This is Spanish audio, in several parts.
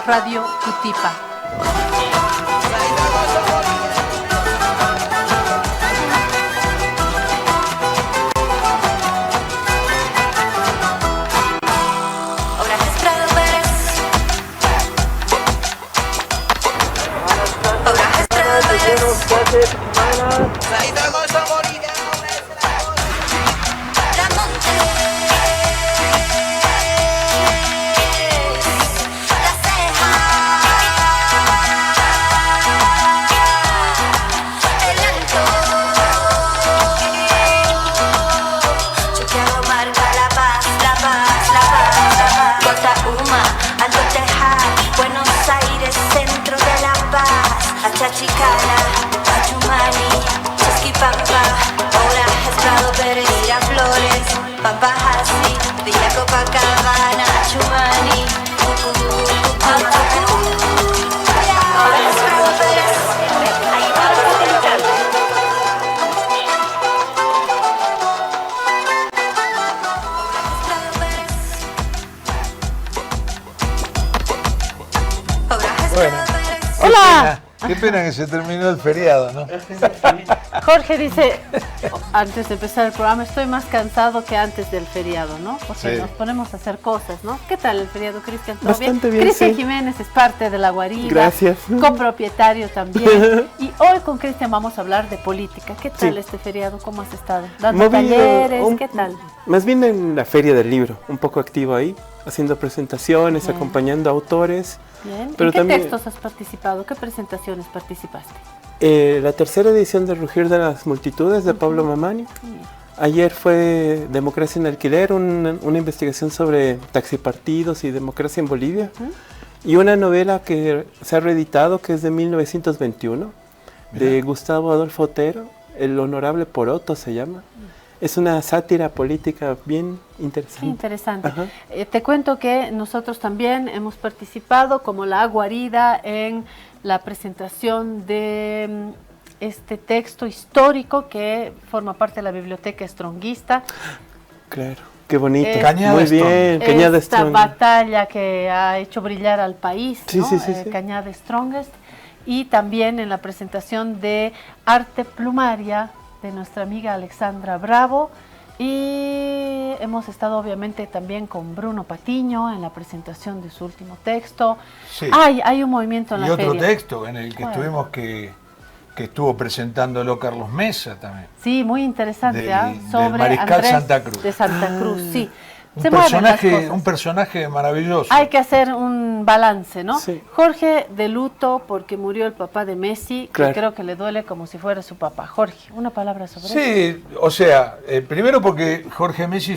Radio Cutipa. Chachicana, Pachumani, Chasquipampa, ahora Prado Pérez, Miraflores, Papajazi, Villa Copacabana, Chumani, ahora Prado Pérez, ahí vamos a entrar. Bueno, ¡Hola! Qué pena que se terminó el feriado, ¿no? Jorge dice, antes de empezar el programa, estoy más cansado que antes del feriado, ¿no? Porque nos ponemos a hacer cosas, ¿no? ¿Qué tal el feriado, Cristian? ¿Todo Bastante bien, Cristian sí. Jiménez es parte de La Guarida. Gracias. Copropietario también. Y hoy con Cristian vamos a hablar de política. ¿Qué tal este feriado? ¿Cómo has estado? ¿Dando talleres? ¿Qué tal? Más bien en la Feria del Libro, un poco activo ahí, haciendo presentaciones, acompañando a autores. Bien. Pero ¿En qué también, textos has participado? ¿Qué presentaciones participaste? La tercera edición de Rugir de las Multitudes de Pablo Mamani. Ayer fue Democracia en Alquiler, una investigación sobre taxipartidos y democracia en Bolivia. Y una novela que se ha reeditado, que es de 1921, de Gustavo Adolfo Otero, El Honorable Poroto se llama. Es una sátira política bien interesante. Interesante. Te cuento que nosotros también hemos participado como La Guarida en la presentación de este texto histórico que forma parte de la biblioteca Stronguista. Claro, qué bonito. Cañada Muy Strong. bien, Cañada Esta Strong. batalla que ha hecho brillar al país, Sí, ¿no? sí, sí. Cañada Strongest. Y también en la presentación de Arte Plumaria de nuestra amiga Alexandra Bravo, y hemos estado obviamente también con Bruno Patiño en la presentación de su último texto. Sí. Hay un movimiento en Y la otro feria. texto en el que estuvimos que estuvo presentándolo Carlos Mesa también. Sí, muy interesante, Del sobre Mariscal Andrés Santa Cruz. de Santa Cruz, sí. Un personaje maravilloso. Hay que hacer un balance, ¿no? Sí. Jorge de luto porque murió el papá de Messi, Claro. que creo que le duele como si fuera su papá. Jorge, una palabra sobre eso. Sí, o sea, primero porque Jorge Messi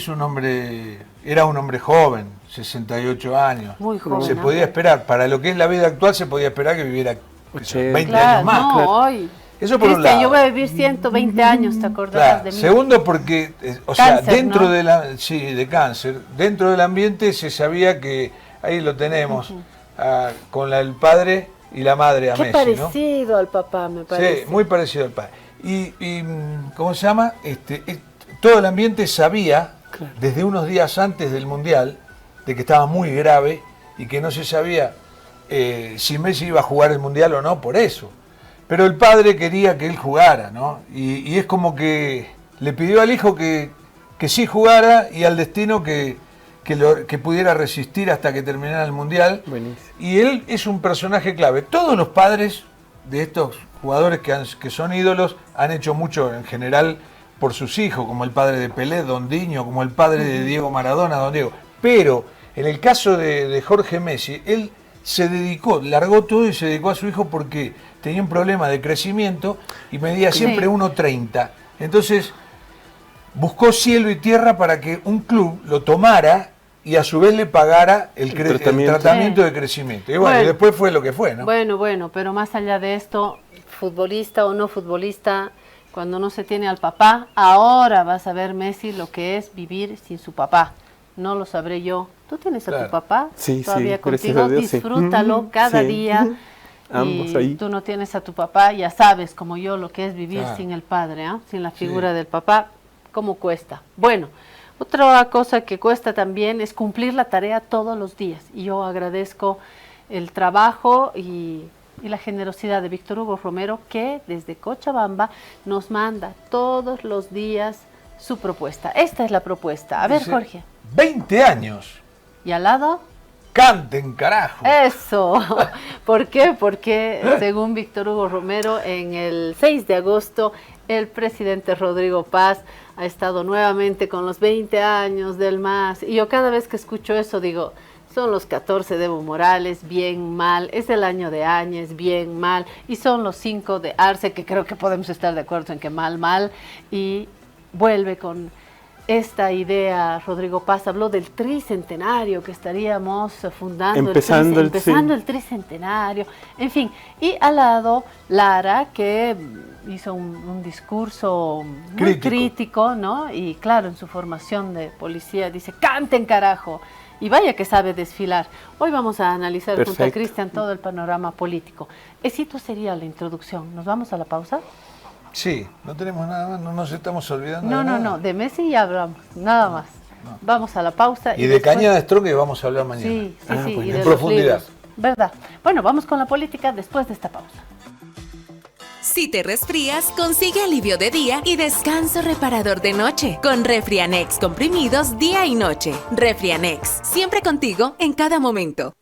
era un hombre joven, 68 años. Muy joven. Se ¿no? podía esperar, para lo que es la vida actual se podía esperar que viviera 20 Claro, años más. no, Claro. hoy. Eso por un Cristian, lado. yo voy a vivir 120 años, ¿te acordarás Claro. de mí? Segundo porque, o sea, Cáncer, dentro ¿no? de cáncer, dentro del ambiente se sabía que, ahí lo tenemos, con el padre y la madre a Qué Messi, ¿no? parecido al papá, me parece. Sí, muy parecido al padre. Y ¿cómo se llama? Todo el ambiente sabía, desde unos días antes del Mundial, de que estaba muy grave y que no se sabía si Messi iba a jugar el Mundial o no, por eso. Pero el padre quería que él jugara, ¿no? Y es como que le pidió al hijo que sí jugara y al destino que pudiera resistir hasta que terminara el Mundial. Buenísimo. Y él es un personaje clave. Todos los padres de estos jugadores que son ídolos han hecho mucho en general por sus hijos, como el padre de Pelé, Don Diño, como el padre de Diego Maradona, Don Diego. Pero en el caso de Jorge Messi, él largó todo y se dedicó a su hijo porque tenía un problema de crecimiento y medía siempre 1,30. Entonces buscó cielo y tierra para que un club lo tomara y a su vez le pagara el tratamiento de crecimiento. Y bueno, y después fue lo que fue, ¿no? Bueno, pero más allá de esto, futbolista o no futbolista, cuando no se tiene al papá, ahora vas a ver Messi lo que es vivir sin su papá. No lo sabré yo. ¿Tú tienes a tu papá? Sí, todavía sí, gracias contigo. a Dios, sí. Disfrútalo cada Sí. día. Ambos y ahí. tú no tienes a tu papá, ya sabes, como yo, lo que es vivir sin el padre, sin la figura del papá, cómo cuesta. Bueno, otra cosa que cuesta también es cumplir la tarea todos los días. Y yo agradezco el trabajo y la generosidad de Víctor Hugo Romero, que desde Cochabamba nos manda todos los días su propuesta. Esta es la propuesta. A ver, Dice, Jorge. 20 años. ¿Y al lado? Canten, carajo. Eso. ¿Por qué? Porque según Víctor Hugo Romero, en el 6 de agosto, el presidente Rodrigo Paz ha estado nuevamente con los 20 años del MAS. Y yo cada vez que escucho eso digo, son los 14 de Evo Morales, bien, mal. Es el año de Áñez, bien, mal. Y son los 5 de Arce, que creo que podemos estar de acuerdo en que mal, mal. Y vuelve con esta idea. Rodrigo Paz habló del tricentenario, que estaríamos fundando, empezando el tricentenario, en fin. Y al lado, Lara, que hizo un discurso muy crítico, ¿no? Y claro, en su formación de policía dice, canten carajo. Y vaya que sabe desfilar. Hoy vamos a analizar junto a Cristian todo el panorama político. Esito sería la introducción. ¿Nos vamos a la pausa? Sí, no tenemos nada más, no nos estamos olvidando No, de nada. no, de Messi ya hablamos, nada más. No. Vamos a la pausa. Y de después... Cañada Strong que vamos a hablar mañana. Sí, sí, sí. Bueno, y de en profundidad. Libros. ¿Verdad? Bueno, vamos con la política después de esta pausa. Si te resfrías, consigue alivio de día y descanso reparador de noche con Refrianex comprimidos día y noche. Refrianex, siempre contigo en cada momento.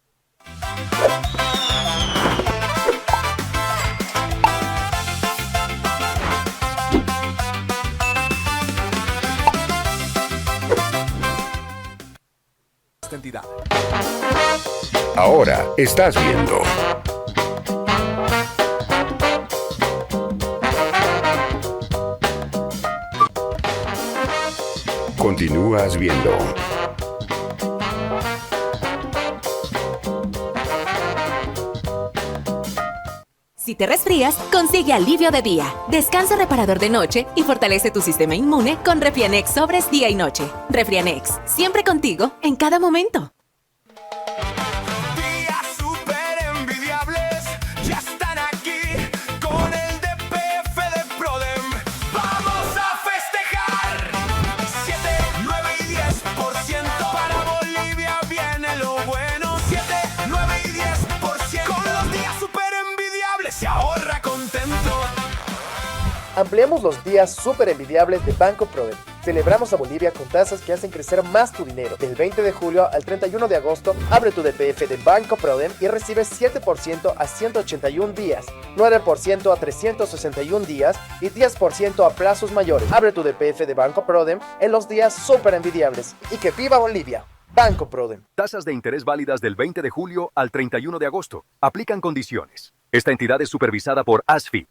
Ahora estás viendo Continúas viendo. Si te resfrías, consigue alivio de día, descanso reparador de noche y fortalece tu sistema inmune con Refrianex sobres día y noche. Refrianex, siempre contigo en cada momento. Ampliamos los días súper envidiables de Banco Proden. Celebramos a Bolivia con tasas que hacen crecer más tu dinero. Del 20 de julio al 31 de agosto, abre tu DPF de Banco Proden y recibes 7% a 181 días, 9% a 361 días y 10% a plazos mayores. Abre tu DPF de Banco Proden en los días súper envidiables. Y que viva Bolivia. Banco Proden. Tasas de interés válidas del 20 de julio al 31 de agosto. Aplican condiciones. Esta entidad es supervisada por ASFI.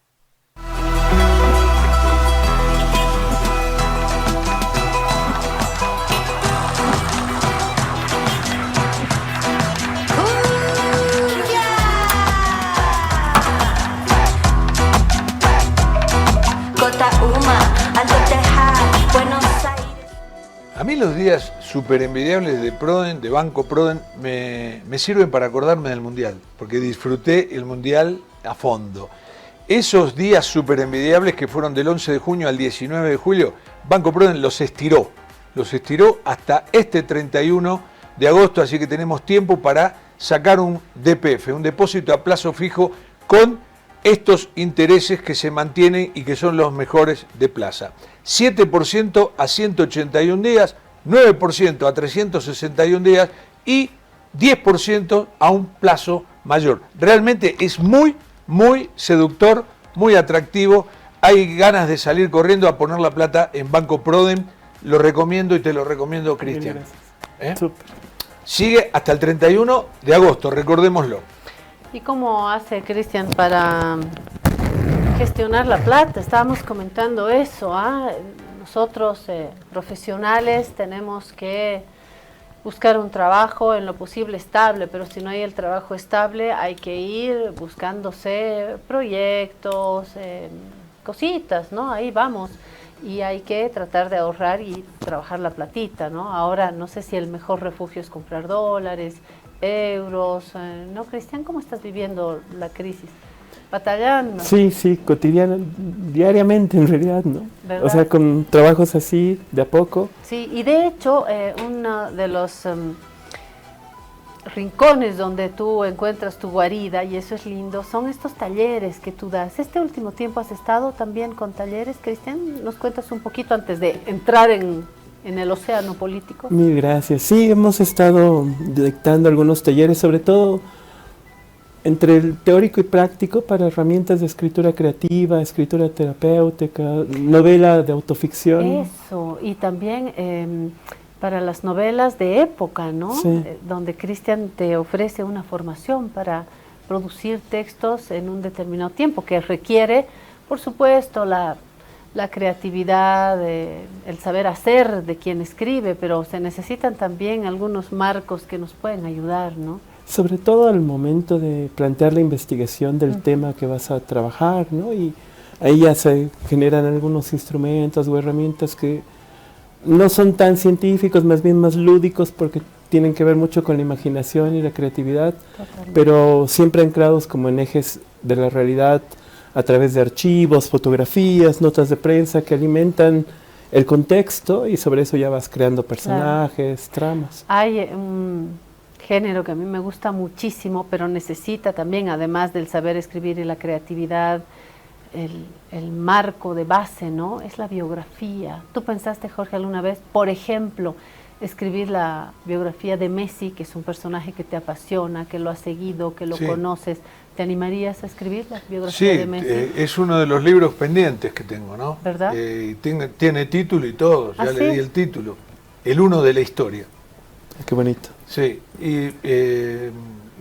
A mí los días super envidiables de Proden, de Banco Proden, me sirven para acordarme del Mundial, porque disfruté el Mundial a fondo. Esos días super envidiables que fueron del 11 de junio al 19 de julio, Banco Proden los estiró hasta este 31 de agosto, así que tenemos tiempo para sacar un DPF, un depósito a plazo fijo con estos intereses que se mantienen y que son los mejores de plaza. 7% a 181 días, 9% a 361 días y 10% a un plazo mayor. Realmente es muy, muy seductor, muy atractivo. Hay ganas de salir corriendo a poner la plata en Banco Proden. Lo recomiendo y te lo recomiendo, Cristian. Sigue hasta el 31 de agosto, recordémoslo. ¿Y cómo hace Cristian para gestionar la plata? Estábamos comentando eso. Nosotros, profesionales, tenemos que buscar un trabajo en lo posible estable, pero si no hay el trabajo estable, hay que ir buscándose proyectos, cositas, ¿no? Ahí vamos. Y hay que tratar de ahorrar y trabajar la platita, ¿no? Ahora, no sé si el mejor refugio es comprar dólares, euros, ¿no, Cristian? ¿Cómo estás viviendo la crisis? ¿Batallando? Sí, cotidiana, diariamente en realidad, ¿no? ¿Verdad? O sea, con trabajos así, de a poco. Sí, y de hecho, uno de los rincones donde tú encuentras tu guarida, y eso es lindo, son estos talleres que tú das. Este último tiempo has estado también con talleres, Cristian, ¿nos cuentas un poquito antes de entrar en el océano político? Mil gracias. Sí, hemos estado dictando algunos talleres, sobre todo entre el teórico y práctico, para herramientas de escritura creativa, escritura terapéutica, novela de autoficción. Eso, y también para las novelas de época, ¿no? Sí. Donde Cristian te ofrece una formación para producir textos en un determinado tiempo, que requiere, por supuesto, la creatividad, el saber hacer de quien escribe, pero se necesitan también algunos marcos que nos pueden ayudar, ¿no? Sobre todo al momento de plantear la investigación del tema que vas a trabajar, ¿no? Y ahí ya se generan algunos instrumentos o herramientas que no son tan científicos, más bien más lúdicos, porque tienen que ver mucho con la imaginación y la creatividad, Totalmente. pero siempre anclados como en ejes de la realidad, a través de archivos, fotografías, notas de prensa que alimentan el contexto, y sobre eso ya vas creando personajes, tramas. Hay un género que a mí me gusta muchísimo, pero necesita también, además del saber escribir y la creatividad, el marco de base, ¿no? Es la biografía. ¿Tú pensaste, Jorge, alguna vez, por ejemplo, escribir la biografía de Messi, que es un personaje que te apasiona, que lo has seguido, que lo Sí. conoces? ¿Te animarías a escribir la biografía Sí, de Messi? es uno de los libros pendientes que tengo, ¿no? ¿Verdad? Tiene título y todo, ya ¿Ah, le sí? di el título. El uno de la historia. Qué bonito. Sí, y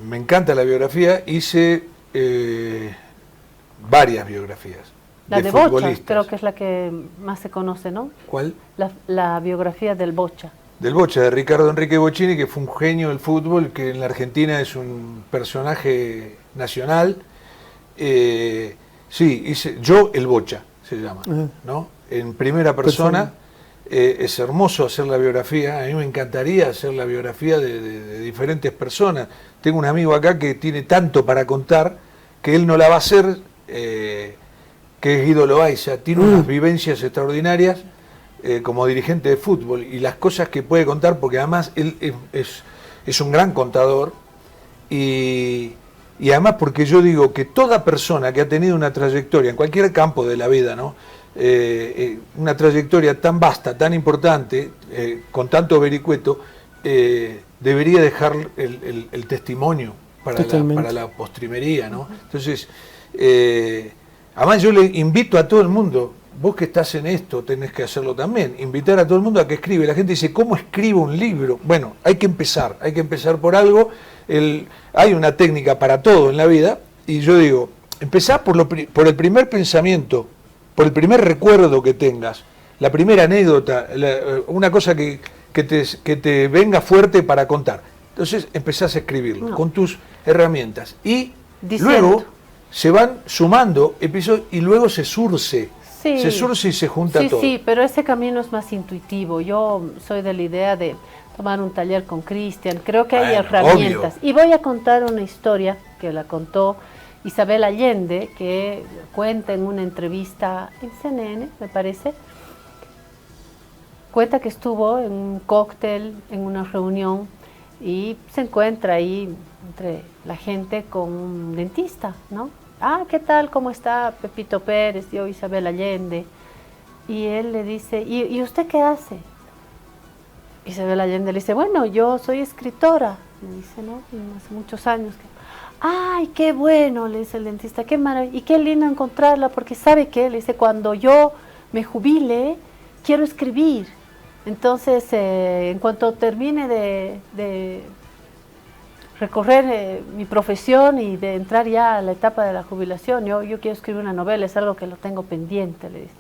me encanta la biografía. Hice varias biografías La de Bocha, futbolistas. creo que es la que más se conoce, ¿no? ¿Cuál? La biografía del Bocha. Del Bocha, de Ricardo Enrique Bochini, que fue un genio del fútbol, que en la Argentina es un personaje nacional. Sí, hice Yo el Bocha, se llama, ¿no? En primera persona. Es hermoso hacer la biografía. A mí me encantaría hacer la biografía de diferentes personas. Tengo un amigo acá que tiene tanto para contar que él no la va a hacer, que es Guido Loaiza. Tiene unas vivencias extraordinarias como dirigente de fútbol, y las cosas que puede contar, porque además él es un gran contador, y además porque yo digo que toda persona que ha tenido una trayectoria en cualquier campo de la vida, ¿no? Una trayectoria tan vasta, tan importante, con tanto vericueto, debería dejar el testimonio para la postrimería, ¿no? Entonces, además yo le invito a todo el mundo, vos que estás en esto tenés que hacerlo también, invitar a todo el mundo a que escribe. La gente dice, ¿cómo escribo un libro? Bueno, hay que empezar por algo. Hay una técnica para todo en la vida, y yo digo, empezá por el primer pensamiento, por el primer recuerdo que tengas, la primera anécdota, una cosa que te venga fuerte para contar. Entonces empezás a escribirlo con tus herramientas, y luego se van sumando episodios, y luego se surce y se junta todo. Sí, pero ese camino es más intuitivo. Yo soy de la idea de tomar un taller con Cristian. Creo que hay herramientas. Obvio. Y voy a contar una historia que la contó Isabel Allende, que cuenta en una entrevista en CNN, me parece. Cuenta que estuvo en un cóctel, en una reunión, y se encuentra ahí entre la gente con un dentista, ¿no? Ah, ¿qué tal? ¿Cómo está Pepito Pérez? Yo, Isabel Allende. Y él le dice, ¿y usted qué hace? Isabel Allende le dice, bueno, yo soy escritora. Le dice, ¿no? Hace muchos años. ¡Ay, qué bueno! Le dice el dentista, qué maravilla. Y qué lindo encontrarla, porque ¿sabe qué? Le dice, cuando yo me jubile, quiero escribir. Entonces, en cuanto termine de recorrer mi profesión y de entrar ya a la etapa de la jubilación, yo quiero escribir una novela, es algo que lo tengo pendiente, le dice.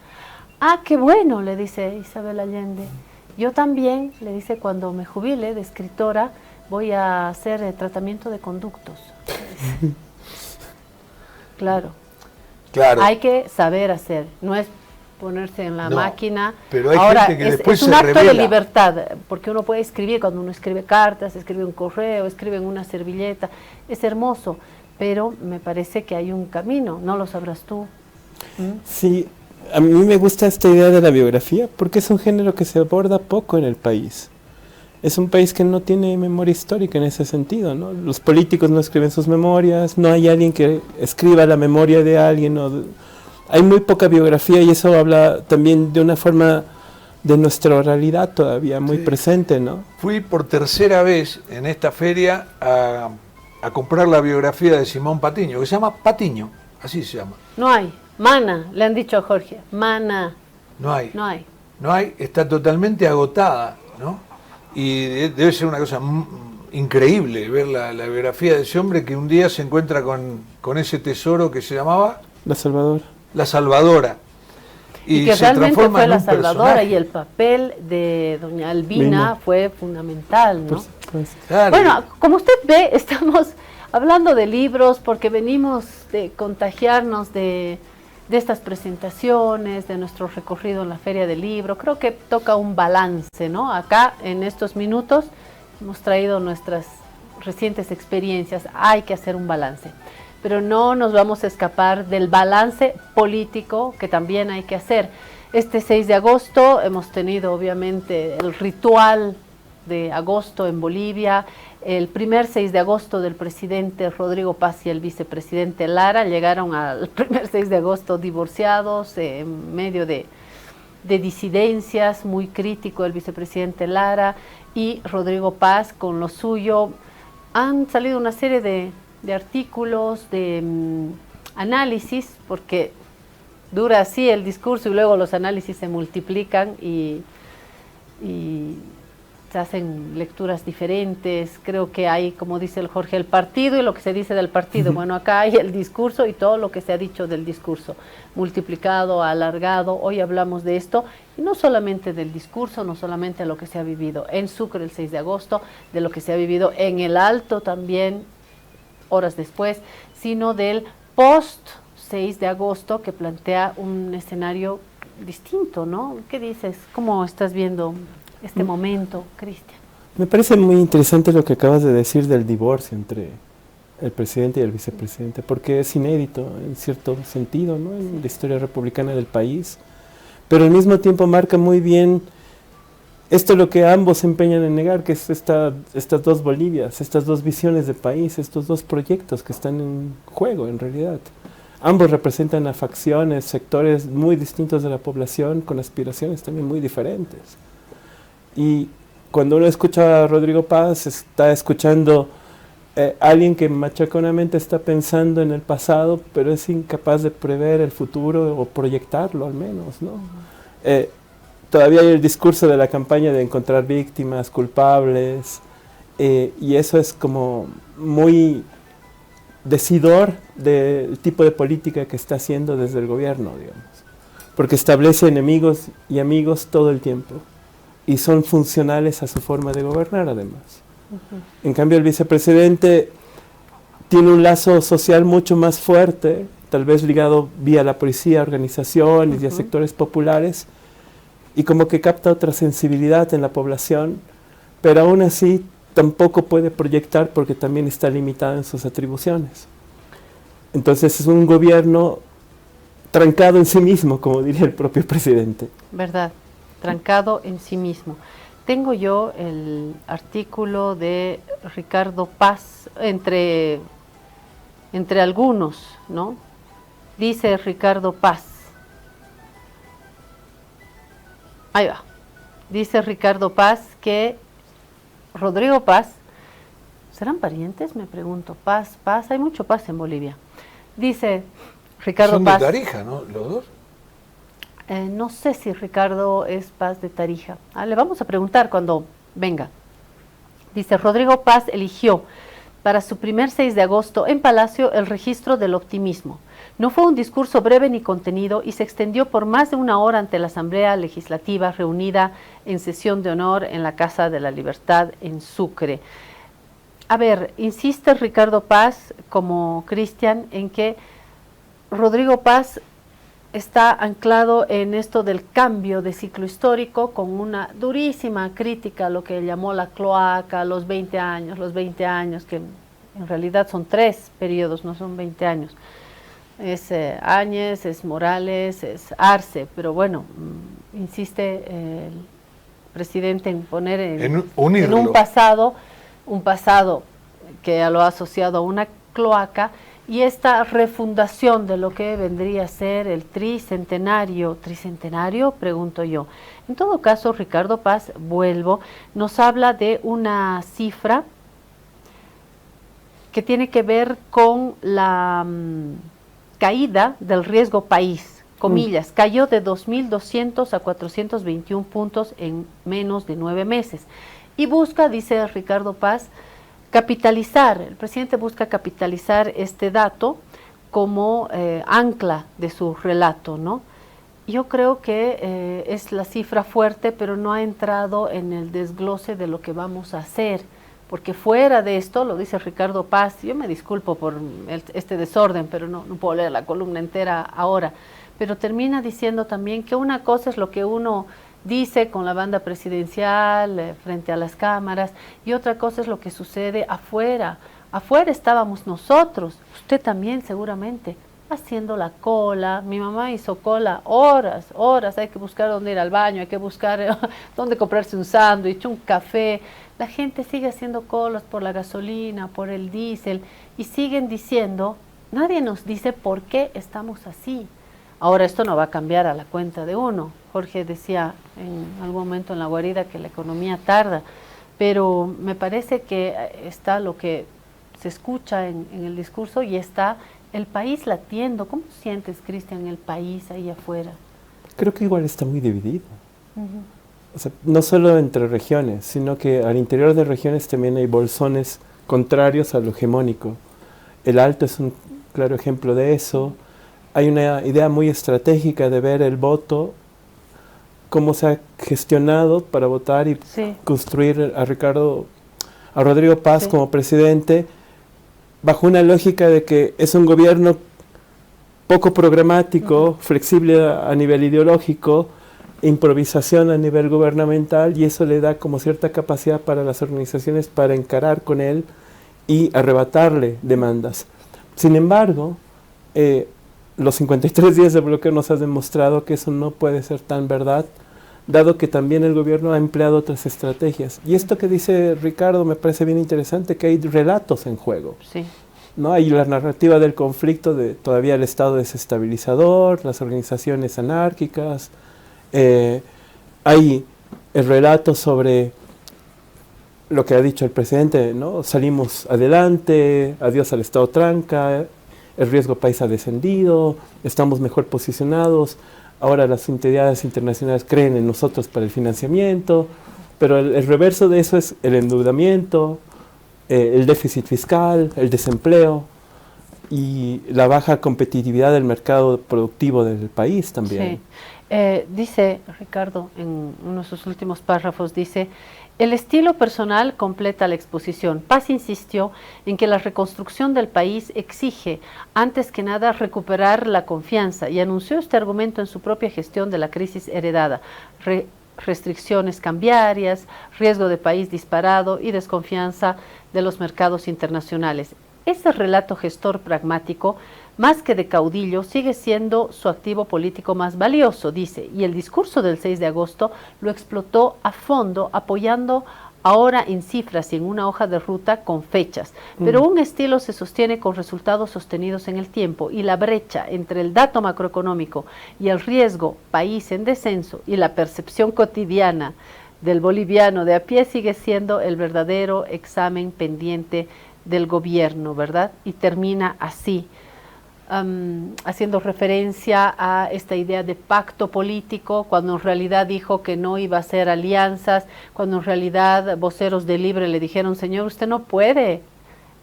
Ah, qué bueno, le dice Isabel Allende. Yo también, le dice, cuando me jubile de escritora, voy a hacer tratamiento de conductos. Claro. Hay que saber hacer, no es ponerse en la máquina. Pero hay ahora gente que después es un se acto revela. de libertad, porque uno puede escribir, cuando uno escribe cartas, escribe un correo, escribe en una servilleta, es hermoso, pero me parece que hay un camino, ¿no lo sabrás tú? Sí, a mí me gusta esta idea de la biografía, porque es un género que se aborda poco en el país. es un país que no tiene memoria histórica en ese sentido, ¿no? Los políticos no escriben sus memorias, no hay alguien que escriba la memoria de alguien, hay muy poca biografía y eso habla también de una forma de nuestra oralidad todavía muy presente, ¿no? Fui por tercera vez en esta feria a comprar la biografía de Simón Patiño, que se llama Patiño, así se llama. No hay. Mana, le han dicho a Jorge. Mana. No hay. No hay. No hay, está totalmente agotada, ¿no? Y debe ser una cosa increíble ver la biografía de ese hombre que un día se encuentra con ese tesoro que se llamaba La Salvadora. La Salvadora. Y que se realmente transforma fue en la un Salvadora personaje. y el papel de doña Albina fue fundamental, ¿no? Claro. Bueno, como usted ve, estamos hablando de libros porque venimos de contagiarnos de estas presentaciones, de nuestro recorrido en la Feria del Libro. Creo que toca un balance, ¿no? Acá, en estos minutos, hemos traído nuestras recientes experiencias. Hay que hacer un balance. Pero no nos vamos a escapar del balance político que también hay que hacer. Este 6 de agosto hemos tenido, obviamente, el ritual de agosto en Bolivia. El primer 6 de agosto del presidente Rodrigo Paz y el vicepresidente Lara llegaron al primer 6 de agosto divorciados, en medio de disidencias, muy crítico el vicepresidente Lara y Rodrigo Paz con lo suyo. Han salido una serie de artículos, de análisis, porque dura así el discurso y luego los análisis se multiplican y se hacen lecturas diferentes. Creo que hay, como dice el Jorge, el partido y lo que se dice del partido. Bueno, acá hay el discurso y todo lo que se ha dicho del discurso, multiplicado, alargado. Hoy hablamos de esto, y no solamente del discurso, no solamente de lo que se ha vivido en Sucre el 6 de agosto, de lo que se ha vivido en el Alto también, horas después, sino del post 6 de agosto que plantea un escenario distinto, ¿no? ¿Qué dices? ¿Cómo estás viendo este momento, Cristian? Me parece muy interesante lo que acabas de decir del divorcio entre el presidente y el vicepresidente, porque es inédito en cierto sentido, ¿no? En la historia republicana del país, pero al mismo tiempo marca muy bien esto lo que ambos se empeñan en negar, que es estas dos Bolivias, estas dos visiones de país, estos dos proyectos que están en juego en realidad. Ambos representan a facciones, sectores muy distintos de la población, con aspiraciones también muy diferentes. Y cuando uno escucha a Rodrigo Paz, está escuchando a alguien que machaconamente está pensando en el pasado, pero es incapaz de prever el futuro o proyectarlo al menos, ¿no? Todavía hay el discurso de la campaña de encontrar víctimas, culpables, y eso es como muy decidor del tipo de política que está haciendo desde el gobierno, digamos. Porque establece enemigos y amigos todo el tiempo, y son funcionales a su forma de gobernar además. En cambio el vicepresidente tiene un lazo social mucho más fuerte, tal vez ligado vía la policía, organizaciones y a sectores populares, y como que capta otra sensibilidad en la población, pero aún así tampoco puede proyectar porque también está limitado en sus atribuciones. Entonces es un gobierno trancado en sí mismo, como diría el propio presidente. ¿Verdad? Trancado en sí mismo. Tengo yo el artículo de Ricardo Paz, entre algunos, ¿no? Dice Ricardo Paz. Ahí va. Dice Ricardo Paz que Rodrigo Paz, ¿serán parientes? Me pregunto. Paz, hay mucho Paz en Bolivia. Dice Ricardo Paz. Son de Tarija, ¿no? Los dos. No sé si Ricardo es Paz de Tarija. Le vamos a preguntar cuando venga. Dice, Rodrigo Paz eligió para su primer 6 de agosto en Palacio el registro del optimismo. No fue un discurso breve ni contenido y se extendió por más de una hora ante la Asamblea Legislativa reunida en sesión de honor en la Casa de la Libertad en Sucre. A ver, insiste Ricardo Paz, como Cristian, en que Rodrigo Paz está anclado en esto del cambio de ciclo histórico, con una durísima crítica a lo que llamó la cloaca, los 20 años, que en realidad son 3 periodos, no son 20 años. Es Áñez, es Morales, es Arce, pero bueno, insiste presidente en poner en unirlo. un pasado que lo ha asociado a una cloaca, y esta refundación de lo que vendría a ser el tricentenario, pregunto yo. En todo caso, Ricardo Paz, vuelvo, nos habla de una cifra que tiene que ver con la caída del riesgo país, comillas, cayó de 2.200 a 421 puntos en menos de 9 meses. Y busca, dice Ricardo Paz, el presidente busca capitalizar este dato como ancla de su relato, ¿no? Yo creo que es la cifra fuerte, pero no ha entrado en el desglose de lo que vamos a hacer, porque fuera de esto, lo dice Ricardo Paz, yo me disculpo por este desorden, pero no puedo leer la columna entera ahora, pero termina diciendo también que una cosa es lo que uno dice con la banda presidencial frente a las cámaras, y otra cosa es lo que sucede afuera. Afuera estábamos nosotros, usted también seguramente, haciendo la cola. Mi mamá hizo cola horas, hay que buscar dónde ir al baño, hay que buscar dónde comprarse un sándwich, un café. La gente sigue haciendo colas por la gasolina, por el diésel, y siguen diciendo, nadie nos dice por qué estamos así. Ahora esto no va a cambiar a la cuenta de uno. Jorge decía en algún momento en la guarida que la economía tarda, pero me parece que está lo que se escucha en el discurso y está el país latiendo. ¿Cómo sientes, Cristian, el país ahí afuera? Creo que igual está muy dividido. O sea, no solo entre regiones, sino que al interior de regiones también hay bolsones contrarios a lo hegemónico. El Alto es un claro ejemplo de eso. Hay una idea muy estratégica de ver el voto, cómo se ha gestionado para votar y construir a Rodrigo Paz como presidente, bajo una lógica de que es un gobierno poco programático, flexible a nivel ideológico, improvisación a nivel gubernamental, y eso le da como cierta capacidad para las organizaciones para encarar con él y arrebatarle demandas. Sin embargo, los 53 días de bloqueo nos han demostrado que eso no puede ser tan verdad, dado que también el gobierno ha empleado otras estrategias. Y esto que dice Ricardo me parece bien interesante, que hay relatos en juego. Sí. ¿No? Hay la narrativa del conflicto, de todavía el Estado desestabilizador, las organizaciones anárquicas, hay el relato sobre lo que ha dicho el presidente, ¿no? Salimos adelante, adiós al Estado tranca, el riesgo país ha descendido, estamos mejor posicionados, ahora las entidades internacionales creen en nosotros para el financiamiento, pero el reverso de eso es el endeudamiento, el déficit fiscal, el desempleo y la baja competitividad del mercado productivo del país también. Sí. Dice Ricardo en uno de sus últimos párrafos, dice: el estilo personal completa la exposición. Paz insistió en que la reconstrucción del país exige, antes que nada, recuperar la confianza, y anunció este argumento en su propia gestión de la crisis heredada. Restricciones cambiarias, riesgo de país disparado y desconfianza de los mercados internacionales. Ese relato gestor pragmático, más que de caudillo, sigue siendo su activo político más valioso, dice, y el discurso del 6 de agosto lo explotó a fondo, apoyando ahora en cifras y en una hoja de ruta con fechas, pero un estilo se sostiene con resultados sostenidos en el tiempo, y la brecha entre el dato macroeconómico y el riesgo país en descenso y la percepción cotidiana del boliviano de a pie sigue siendo el verdadero examen pendiente del gobierno, ¿verdad? Y termina así, haciendo referencia a esta idea de pacto político, cuando en realidad dijo que no iba a hacer alianzas, cuando en realidad voceros de Libre le dijeron: señor, usted no puede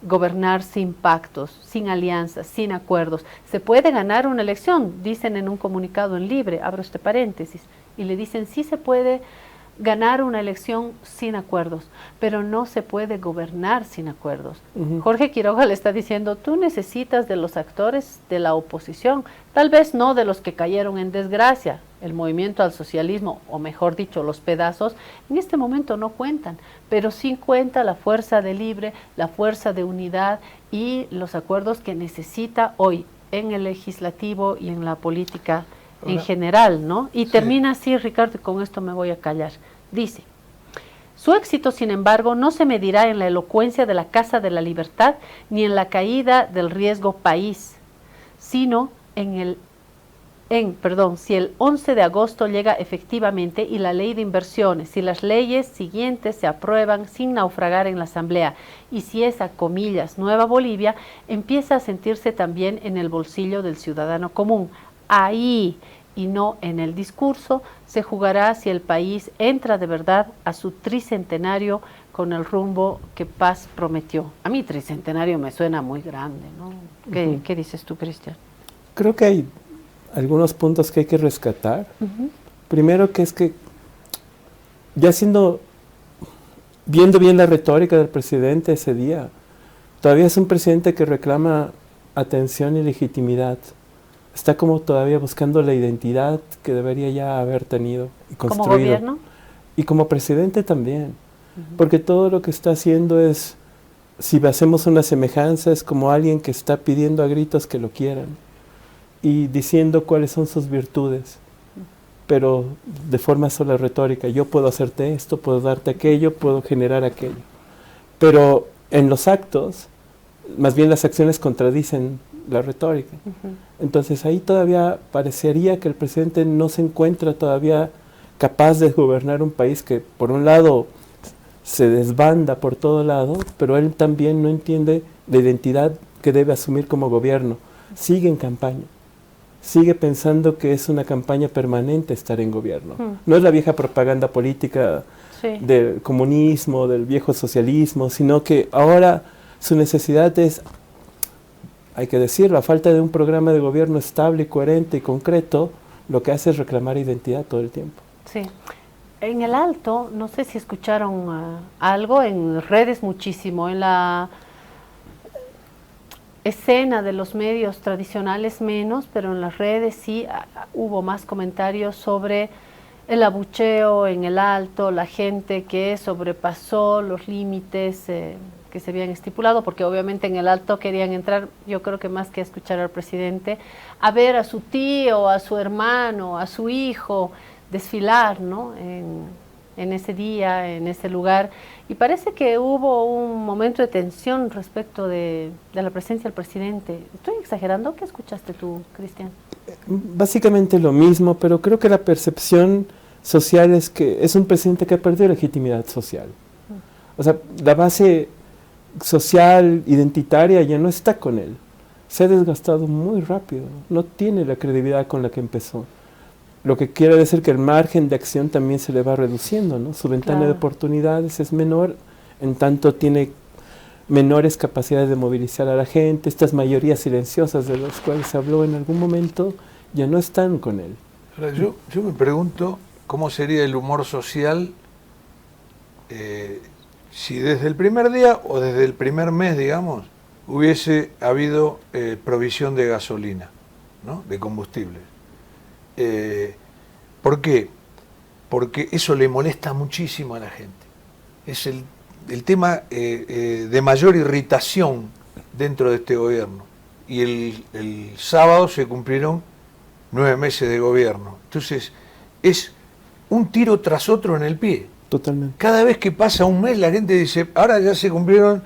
gobernar sin pactos, sin alianzas, sin acuerdos. Se puede ganar una elección, dicen en un comunicado en Libre, abro este paréntesis, y le dicen: sí se puede ganar una elección sin acuerdos, pero no se puede gobernar sin acuerdos. Jorge Quiroga le está diciendo: tú necesitas de los actores de la oposición, tal vez no de los que cayeron en desgracia. El movimiento al socialismo, o mejor dicho, los pedazos, en este momento no cuentan, pero sí cuenta la fuerza de Libre, la fuerza de unidad y los acuerdos que necesita hoy en el legislativo y en la política en general, ¿no? Y termina así, Ricardo, y con esto me voy a callar. Dice: su éxito, sin embargo, no se medirá en la elocuencia de la Casa de la Libertad ni en la caída del riesgo país, sino si el 11 de agosto llega efectivamente y la ley de inversiones, si las leyes siguientes se aprueban sin naufragar en la Asamblea y si esa, comillas, nueva Bolivia empieza a sentirse también en el bolsillo del ciudadano común. Ahí, y no en el discurso, se jugará si el país entra de verdad a su tricentenario con el rumbo que Paz prometió. A mí tricentenario me suena muy grande, ¿no? ¿Qué dices tú, Cristian? Creo que hay algunos puntos que hay que rescatar. Primero, que es que ya viendo bien la retórica del presidente ese día, todavía es un presidente que reclama atención y legitimidad. Está como todavía buscando la identidad que debería ya haber tenido y construido. ¿Como gobierno? Y como presidente también. Porque todo lo que está haciendo es, si hacemos una semejanza, es como alguien que está pidiendo a gritos que lo quieran y diciendo cuáles son sus virtudes, pero de forma solo retórica. Yo puedo hacerte esto, puedo darte aquello, puedo generar aquello. Pero en los actos, más bien las acciones contradicen la retórica. Entonces ahí todavía parecería que el presidente no se encuentra todavía capaz de gobernar un país que, por un lado, se desbanda por todo lado, pero él también no entiende la identidad que debe asumir como gobierno. Sigue en campaña. Sigue pensando que es una campaña permanente estar en gobierno. No es la vieja propaganda política del comunismo, del viejo socialismo, sino que ahora su necesidad es, hay que decirlo, a falta de un programa de gobierno estable, coherente y concreto, lo que hace es reclamar identidad todo el tiempo. Sí. En el Alto, no sé si escucharon algo, en redes muchísimo, en la escena de los medios tradicionales menos, pero en las redes sí hubo más comentarios sobre el abucheo en el Alto, la gente que sobrepasó los límites que se habían estipulado, porque obviamente en el Alto querían entrar, yo creo que más que escuchar al presidente, a ver a su tío, a su hermano, a su hijo desfilar, ¿no? En ese día, en ese lugar, y parece que hubo un momento de tensión respecto de la presencia del presidente. ¿Estoy exagerando? ¿Qué escuchaste tú, Cristian? Básicamente lo mismo, pero creo que la percepción social es que es un presidente que ha perdido legitimidad social. O sea, la base social, identitaria, ya no está con él. Se ha desgastado muy rápido, no tiene la credibilidad con la que empezó. Lo que quiere decir que el margen de acción también se le va reduciendo, ¿no? Su ventana de oportunidades es menor, en tanto tiene menores capacidades de movilizar a la gente. Estas mayorías silenciosas de las cuales se habló en algún momento ya no están con él. Ahora, yo me pregunto cómo sería el humor social si desde el primer día o desde el primer mes, digamos, hubiese habido provisión de gasolina, ¿no? De combustible. ¿Por qué? Porque eso le molesta muchísimo a la gente. Es el tema de mayor irritación dentro de este gobierno. Y el sábado se cumplieron 9 meses de gobierno. Entonces, es un tiro tras otro en el pie. Totalmente. Cada vez que pasa un mes, la gente dice, ahora ya se cumplieron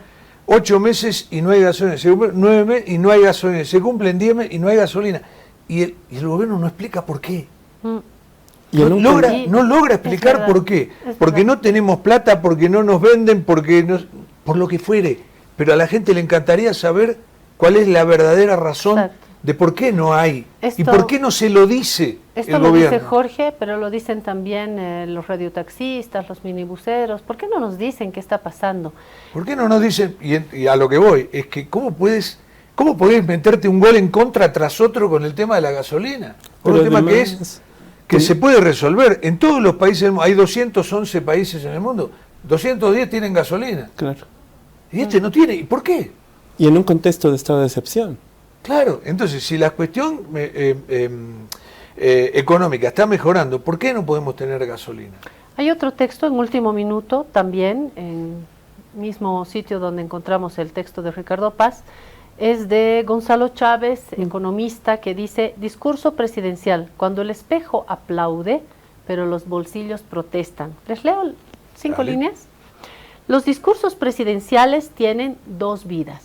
8 meses y no hay gasolina. Se cumplen 9 meses y no hay gasolina. Se cumplen 10 meses y no hay gasolina. Y el gobierno no explica por qué. No logra explicar por qué. Porque no tenemos plata, porque no nos venden, por lo que fuere. Pero a la gente le encantaría saber cuál es la verdadera razón de por qué no hay. Y por qué no se lo dice el gobierno. Esto lo dice Jorge, pero lo dicen también los radiotaxistas, los minibuseros. ¿Por qué no nos dicen qué está pasando? ¿Por qué no nos dicen? Y a lo que voy, es que ¿cómo podés meterte un gol en contra tras otro con el tema de la gasolina? Por un tema que se puede resolver. En todos los países, hay 211 países en el mundo, 210 tienen gasolina. Claro. Y este no tiene. ¿Y por qué? Y en un contexto de estado de excepción. Claro, entonces si la cuestión económica está mejorando, ¿por qué no podemos tener gasolina? Hay otro texto en Último Minuto, también, en el mismo sitio donde encontramos el texto de Ricardo Paz, es de Gonzalo Chávez, economista, que dice: discurso presidencial, cuando el espejo aplaude, pero los bolsillos protestan. ¿Les leo 5 Dale. líneas? Los discursos presidenciales tienen 2 vidas.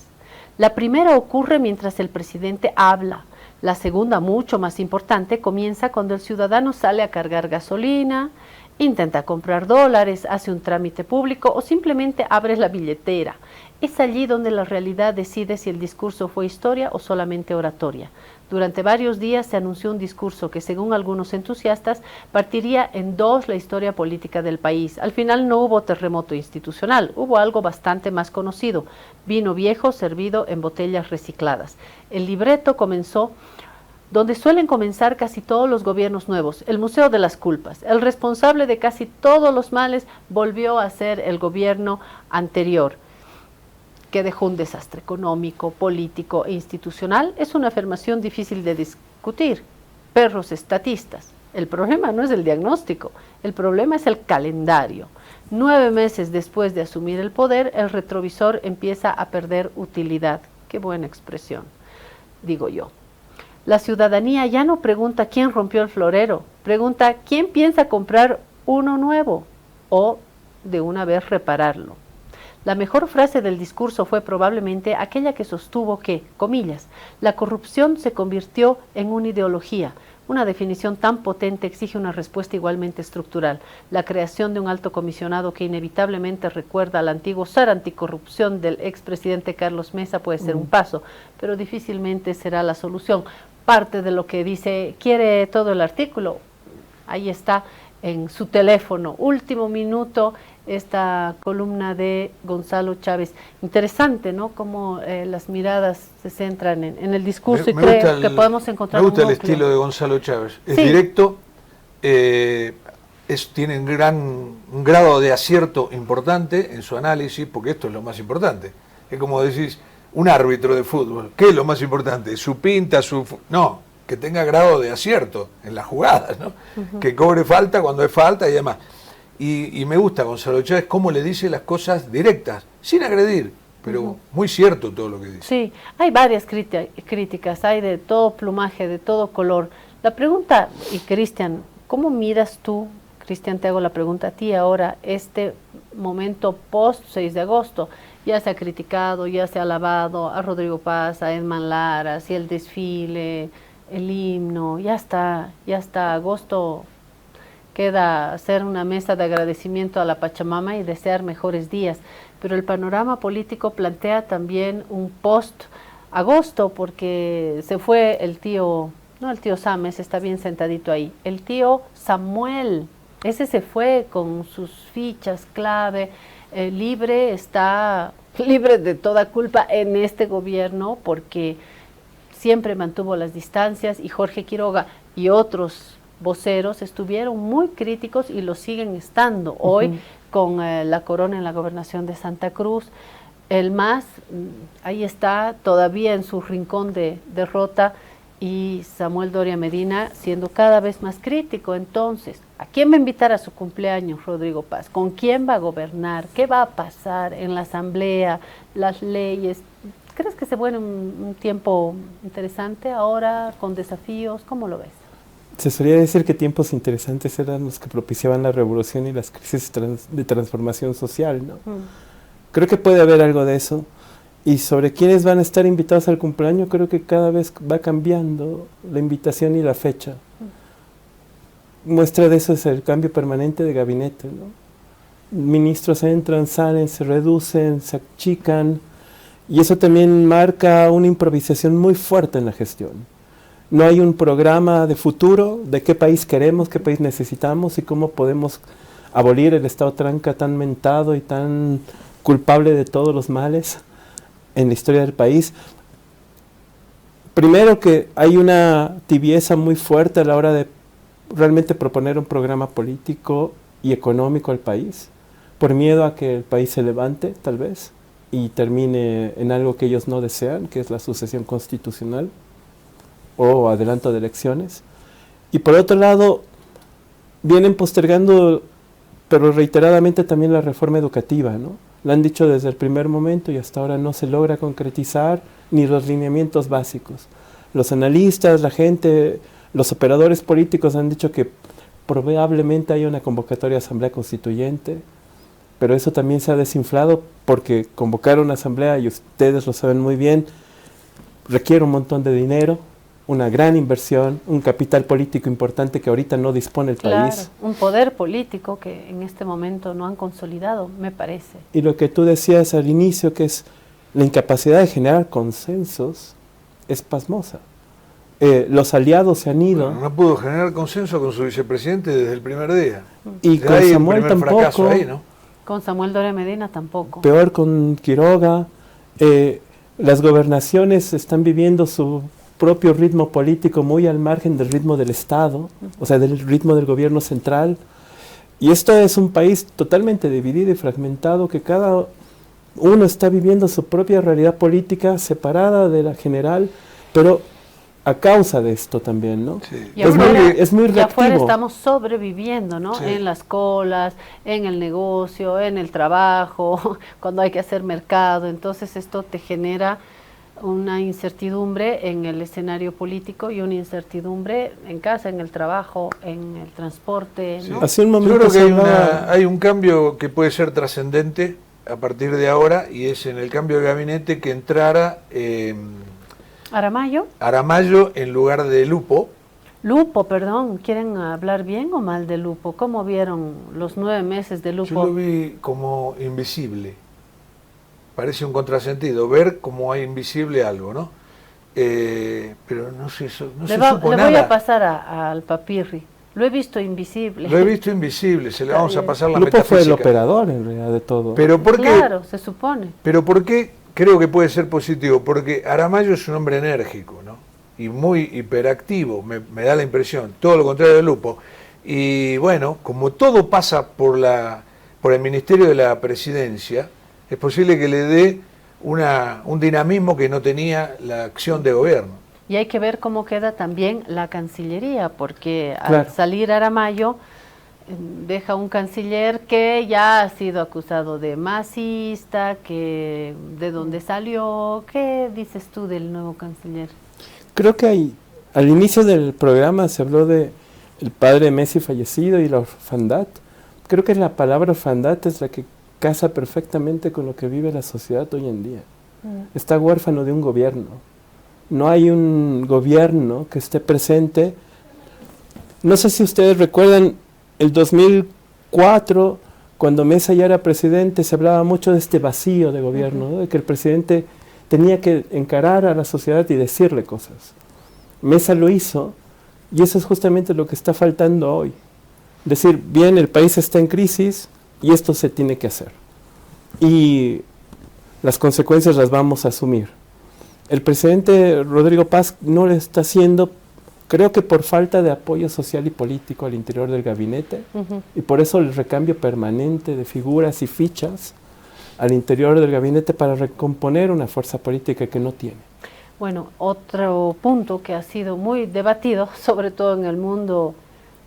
La primera ocurre mientras el presidente habla. La segunda, mucho más importante, comienza cuando el ciudadano sale a cargar gasolina, intenta comprar dólares, hace un trámite público o simplemente abre la billetera. Es allí donde la realidad decide si el discurso fue historia o solamente oratoria. Durante varios días se anunció un discurso que, según algunos entusiastas, partiría en 2 la historia política del país. Al final no hubo terremoto institucional, hubo algo bastante más conocido: vino viejo servido en botellas recicladas. El libreto comenzó donde suelen comenzar casi todos los gobiernos nuevos, el Museo de las Culpas. El responsable de casi todos los males volvió a ser el gobierno anterior, que dejó un desastre económico, político e institucional. Es una afirmación difícil de discutir. Perros estatistas. El problema no es el diagnóstico, el problema es el calendario. 9 meses después de asumir el poder, el retrovisor empieza a perder utilidad. Qué buena expresión, digo yo. La ciudadanía ya no pregunta quién rompió el florero, pregunta quién piensa comprar uno nuevo o de una vez repararlo. La mejor frase del discurso fue probablemente aquella que sostuvo que, comillas, la corrupción se convirtió en una ideología. Una definición tan potente exige una respuesta igualmente estructural. La creación de un alto comisionado que inevitablemente recuerda al antiguo zar anticorrupción del expresidente Carlos Mesa puede ser un paso, pero difícilmente será la solución. Parte de lo que dice, quiere todo el artículo, ahí está en su teléfono. Último minuto, esta columna de Gonzalo Chávez. Interesante, ¿no? Cómo las miradas se centran en el discurso y creo que podemos encontrar me gusta un el núcleo. estilo de Gonzalo Chávez. Es Sí. directo, tiene un grado de acierto importante en su análisis, porque esto es lo más importante. Es como decís, un árbitro de fútbol, ¿qué es lo más importante? Su pinta, no, que tenga grado de acierto en las jugadas, ¿no? Que cobre falta cuando es falta y demás. Y me gusta Gonzalo Chávez cómo le dice las cosas directas, sin agredir, pero muy cierto todo lo que dice. Sí, hay varias críticas, hay de todo plumaje, de todo color. La pregunta, y Cristian, ¿cómo miras tú, Cristian, te hago la pregunta a ti ahora, este momento post 6 de agosto? Ya se ha criticado, ya se ha alabado a Rodrigo Paz, a Edman Lara, y el desfile, el himno, ya está, agosto queda hacer una mesa de agradecimiento a la Pachamama y desear mejores días, pero el panorama político plantea también un post-agosto, porque se fue el tío, no el tío Sam, ese está bien sentadito ahí, el tío Samuel, ese se fue con sus fichas clave, está libre de toda culpa en este gobierno, porque siempre mantuvo las distancias, y Jorge Quiroga y otros voceros estuvieron muy críticos y lo siguen estando hoy con la corona en la gobernación de Santa Cruz. El MAS, ahí está todavía en su rincón de derrota, y Samuel Doria Medina siendo cada vez más crítico. Entonces, ¿a quién va a invitar a su cumpleaños Rodrigo Paz? ¿Con quién va a gobernar? ¿Qué va a pasar en la asamblea? Las leyes. ¿Crees que se vuelve un tiempo interesante ahora, con desafíos? ¿Cómo lo ves? Se solía decir que tiempos interesantes eran los que propiciaban la revolución y las crisis de transformación social, ¿no? Creo que puede haber algo de eso. Y sobre quiénes van a estar invitados al cumpleaños, creo que cada vez va cambiando la invitación y la fecha. Muestra de eso es el cambio permanente de gabinete, ¿no? Ministros entran, salen, se reducen, se achican, y eso también marca una improvisación muy fuerte en la gestión. No hay un programa de futuro de qué país queremos, qué país necesitamos y cómo podemos abolir el estado tranca tan mentado y tan culpable de todos los males en la historia del país. Primero, que hay una tibieza muy fuerte a la hora de realmente proponer un programa político y económico al país, por miedo a que el país se levante, tal vez, y termine en algo que ellos no desean, que es la sucesión constitucional o adelanto de elecciones. Y por otro lado, vienen postergando, pero reiteradamente, también la reforma educativa, ¿no? La han dicho desde el primer momento y hasta ahora no se logra concretizar ni los lineamientos básicos. Los analistas, la gente, los operadores políticos han dicho que probablemente haya una convocatoria de asamblea constituyente, pero eso también se ha desinflado porque convocar una asamblea, y ustedes lo saben muy bien, requiere un montón de dinero, una gran inversión, un capital político importante que ahorita no dispone el país. Un poder político que en este momento no han consolidado, me parece. Y lo que tú decías al inicio, que es la incapacidad de generar consensos, es pasmosa. Los aliados se han ido. Bueno, no pudo generar consenso con su vicepresidente desde el primer día. Y Ya con hay un Samuel primer fracaso tampoco. ahí, ¿no? Con Samuel Doria Medina tampoco. Peor con Quiroga. Las gobernaciones están viviendo su propio ritmo político muy al margen del ritmo del Estado, o sea, del ritmo del gobierno central. Y esto es un país totalmente dividido y fragmentado, que cada uno está viviendo su propia realidad política separada de la general, pero a causa de esto también, ¿no? Sí. Y Es muy y afuera reactivo. estamos sobreviviendo, ¿no? Sí. En las colas, en el negocio, en el trabajo, cuando hay que hacer mercado. Entonces esto te genera una incertidumbre en el escenario político y una incertidumbre en casa, en el trabajo, en el transporte, ¿no? Hace un Yo momento creo que se hablaba- hay un cambio que puede ser trascendente a partir de ahora, y es en el cambio de gabinete que entrara Aramayo, Aramayo en lugar de Lupo. Lupo, perdón, ¿quieren hablar bien o mal de Lupo? ¿Cómo vieron los 9 meses de Yo Lupo? lo vi como invisible. Parece un contrasentido, ver como hay invisible algo, ¿no? Pero no sé, no se supo le nada. voy a pasar al Papirri. Lo he visto invisible. Lo he visto invisible, se le Está vamos a bien. pasar la Lupo fue el metafísica. operador en realidad de todo. Pero ¿por qué? Claro, se supone. Pero ¿por qué creo que puede ser positivo? Porque Aramayo es un hombre enérgico, ¿no? Y muy hiperactivo, me da la impresión, todo lo contrario de Lupo. Y bueno, como todo pasa por el Ministerio de la Presidencia, es posible que le dé un dinamismo que no tenía la acción de gobierno. Y hay que ver cómo queda también la Cancillería, porque al Claro. salir Aramayo deja un canciller que ya ha sido acusado de masista, que de dónde salió. ¿Qué dices tú del nuevo canciller? Creo que al inicio del programa se habló de el padre Messi fallecido y la orfandad. Creo que la palabra orfandad es la que casa perfectamente con lo que vive la sociedad hoy en día. Está huérfano de un gobierno. No hay un gobierno que esté presente. No sé si ustedes recuerdan el 2004, cuando Mesa ya era presidente, se hablaba mucho de este vacío de gobierno, ¿no? De que el presidente tenía que encarar a la sociedad y decirle cosas. Mesa lo hizo, y eso es justamente lo que está faltando hoy. Decir, bien, el país está en crisis y esto se tiene que hacer. Y las consecuencias las vamos a asumir. El presidente Rodrigo Paz no lo está haciendo, creo que por falta de apoyo social y político al interior del gabinete, y por eso el recambio permanente de figuras y fichas al interior del gabinete para recomponer una fuerza política que no tiene. Bueno, otro punto que ha sido muy debatido, sobre todo en el mundo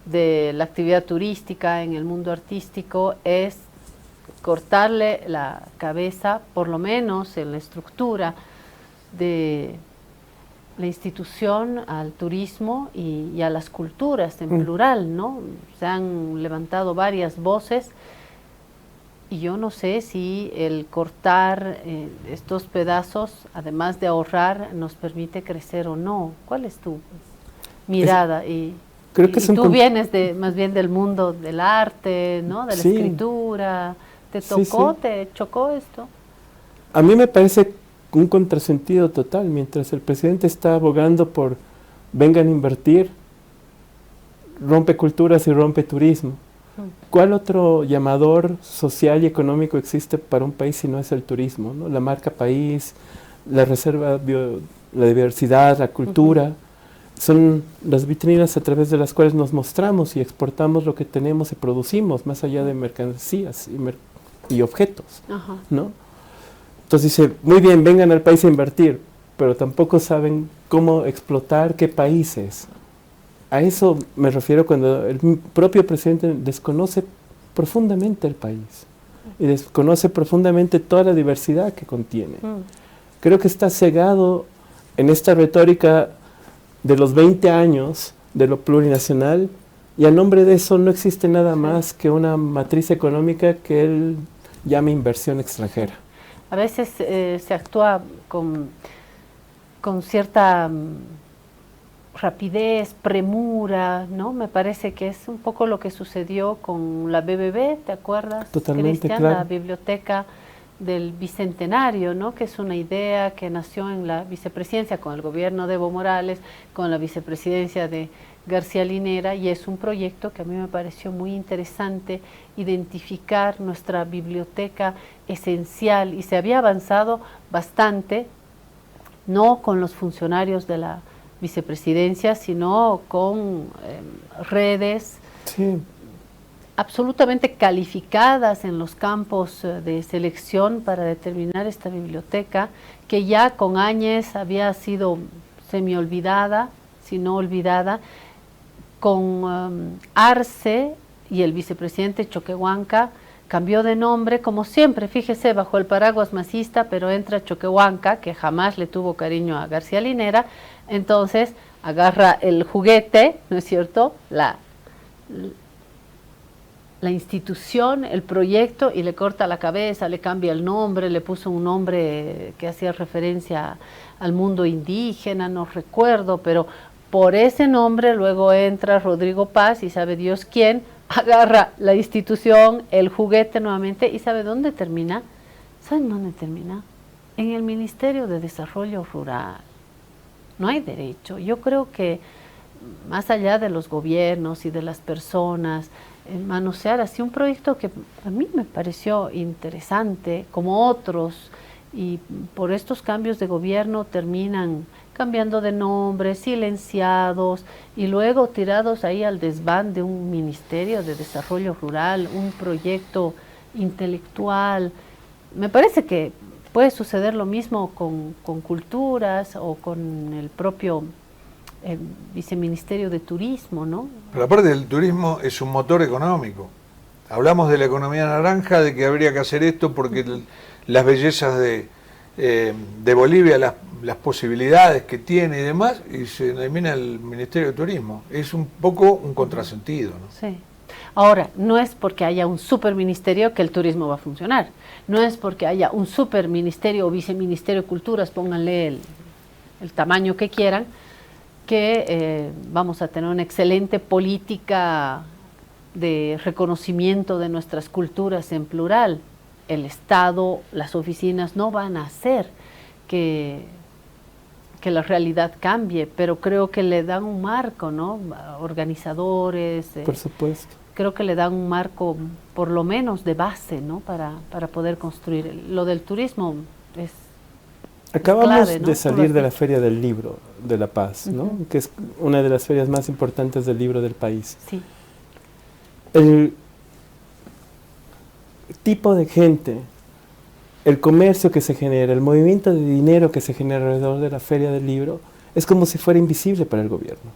de la actividad turística, en el mundo artístico, es cortarle la cabeza, por lo menos en la estructura de la institución, al turismo y a las culturas en plural, ¿no? Se han levantado varias voces y yo no sé si el cortar estos pedazos, además de ahorrar, nos permite crecer o no. ¿Cuál es tu mirada? Creo que tú vienes más bien del mundo del arte, ¿no? De la Sí. escritura. ¿Te Sí, tocó, sí. te chocó esto? A mí me parece un contrasentido total. Mientras el presidente está abogando por vengan a invertir, rompe culturas y rompe turismo. ¿Cuál otro llamador social y económico existe para un país si no es el turismo, ¿no? La marca país, la reserva, la diversidad, la cultura, son las vitrinas a través de las cuales nos mostramos y exportamos lo que tenemos y producimos, más allá de mercancías y objetos, Ajá. ¿no? Entonces dice, muy bien, vengan al país a invertir, pero tampoco saben cómo explotar qué países. A eso me refiero cuando el propio presidente desconoce profundamente el país y desconoce profundamente toda la diversidad que contiene. Creo que está cegado en esta retórica de los 20 años de lo plurinacional Y a nombre de eso no existe nada más que una matriz económica que él llama inversión extranjera. A veces se actúa con cierta rapidez, premura, ¿no? Me parece que es un poco lo que sucedió con la BBB, ¿te acuerdas? Totalmente, Cristian, claro. la biblioteca del Bicentenario, ¿no? Que es una idea que nació en la vicepresidencia con el gobierno de Evo Morales, con la vicepresidencia de García Linera, y es un proyecto que a mí me pareció muy interesante, identificar nuestra biblioteca esencial, y se había avanzado bastante, no con los funcionarios de la vicepresidencia, sino con redes Sí. absolutamente calificadas en los campos de selección para determinar esta biblioteca, que ya con Áñez había sido semi-olvidada, si no olvidada, con Arce y el vicepresidente Choquehuanca cambió de nombre, como siempre, fíjese, bajo el paraguas masista, pero entra Choquehuanca, que jamás le tuvo cariño a García Linera, entonces agarra el juguete, ¿no es cierto?, la institución, el proyecto, y le corta la cabeza, le cambia el nombre, le puso un nombre que hacía referencia al mundo indígena, no recuerdo, pero por ese nombre luego entra Rodrigo Paz y sabe Dios quién, agarra la institución, el juguete nuevamente, y ¿sabe dónde termina? ¿Saben dónde termina? En el Ministerio de Desarrollo Rural. No hay derecho. Yo creo que más allá de los gobiernos y de las personas, manosear así un proyecto que a mí me pareció interesante, como otros, y por estos cambios de gobierno terminan cambiando de nombre, silenciados y luego tirados ahí al desván de un Ministerio de Desarrollo Rural, un proyecto intelectual. Me parece que puede suceder lo mismo con culturas o con el propio Viceministerio de Turismo, ¿no? Pero aparte del turismo es un motor económico. Hablamos de la economía naranja, de que habría que hacer esto porque las bellezas de Bolivia, las posibilidades que tiene y demás, y se elimina el Ministerio de Turismo. Es un poco un contrasentido, ¿no? Sí. Ahora, no es porque haya un superministerio que el turismo va a funcionar. No es porque haya un superministerio o viceministerio de culturas, pónganle el tamaño que quieran, que vamos a tener una excelente política de reconocimiento de nuestras culturas en plural. El Estado, las oficinas no van a hacer que la realidad cambie, pero creo que le dan un marco, ¿no? Organizadores. Por supuesto. Creo que le dan un marco, por lo menos de base, ¿no? Para poder construir. Lo del turismo es Acabamos clave, ¿no? de salir de la Feria del Libro de La Paz, ¿no? Que es una de las ferias más importantes del libro del país. Sí. El tipo de gente, el comercio que se genera, el movimiento de dinero que se genera alrededor de la Feria del Libro, es como si fuera invisible para el gobierno.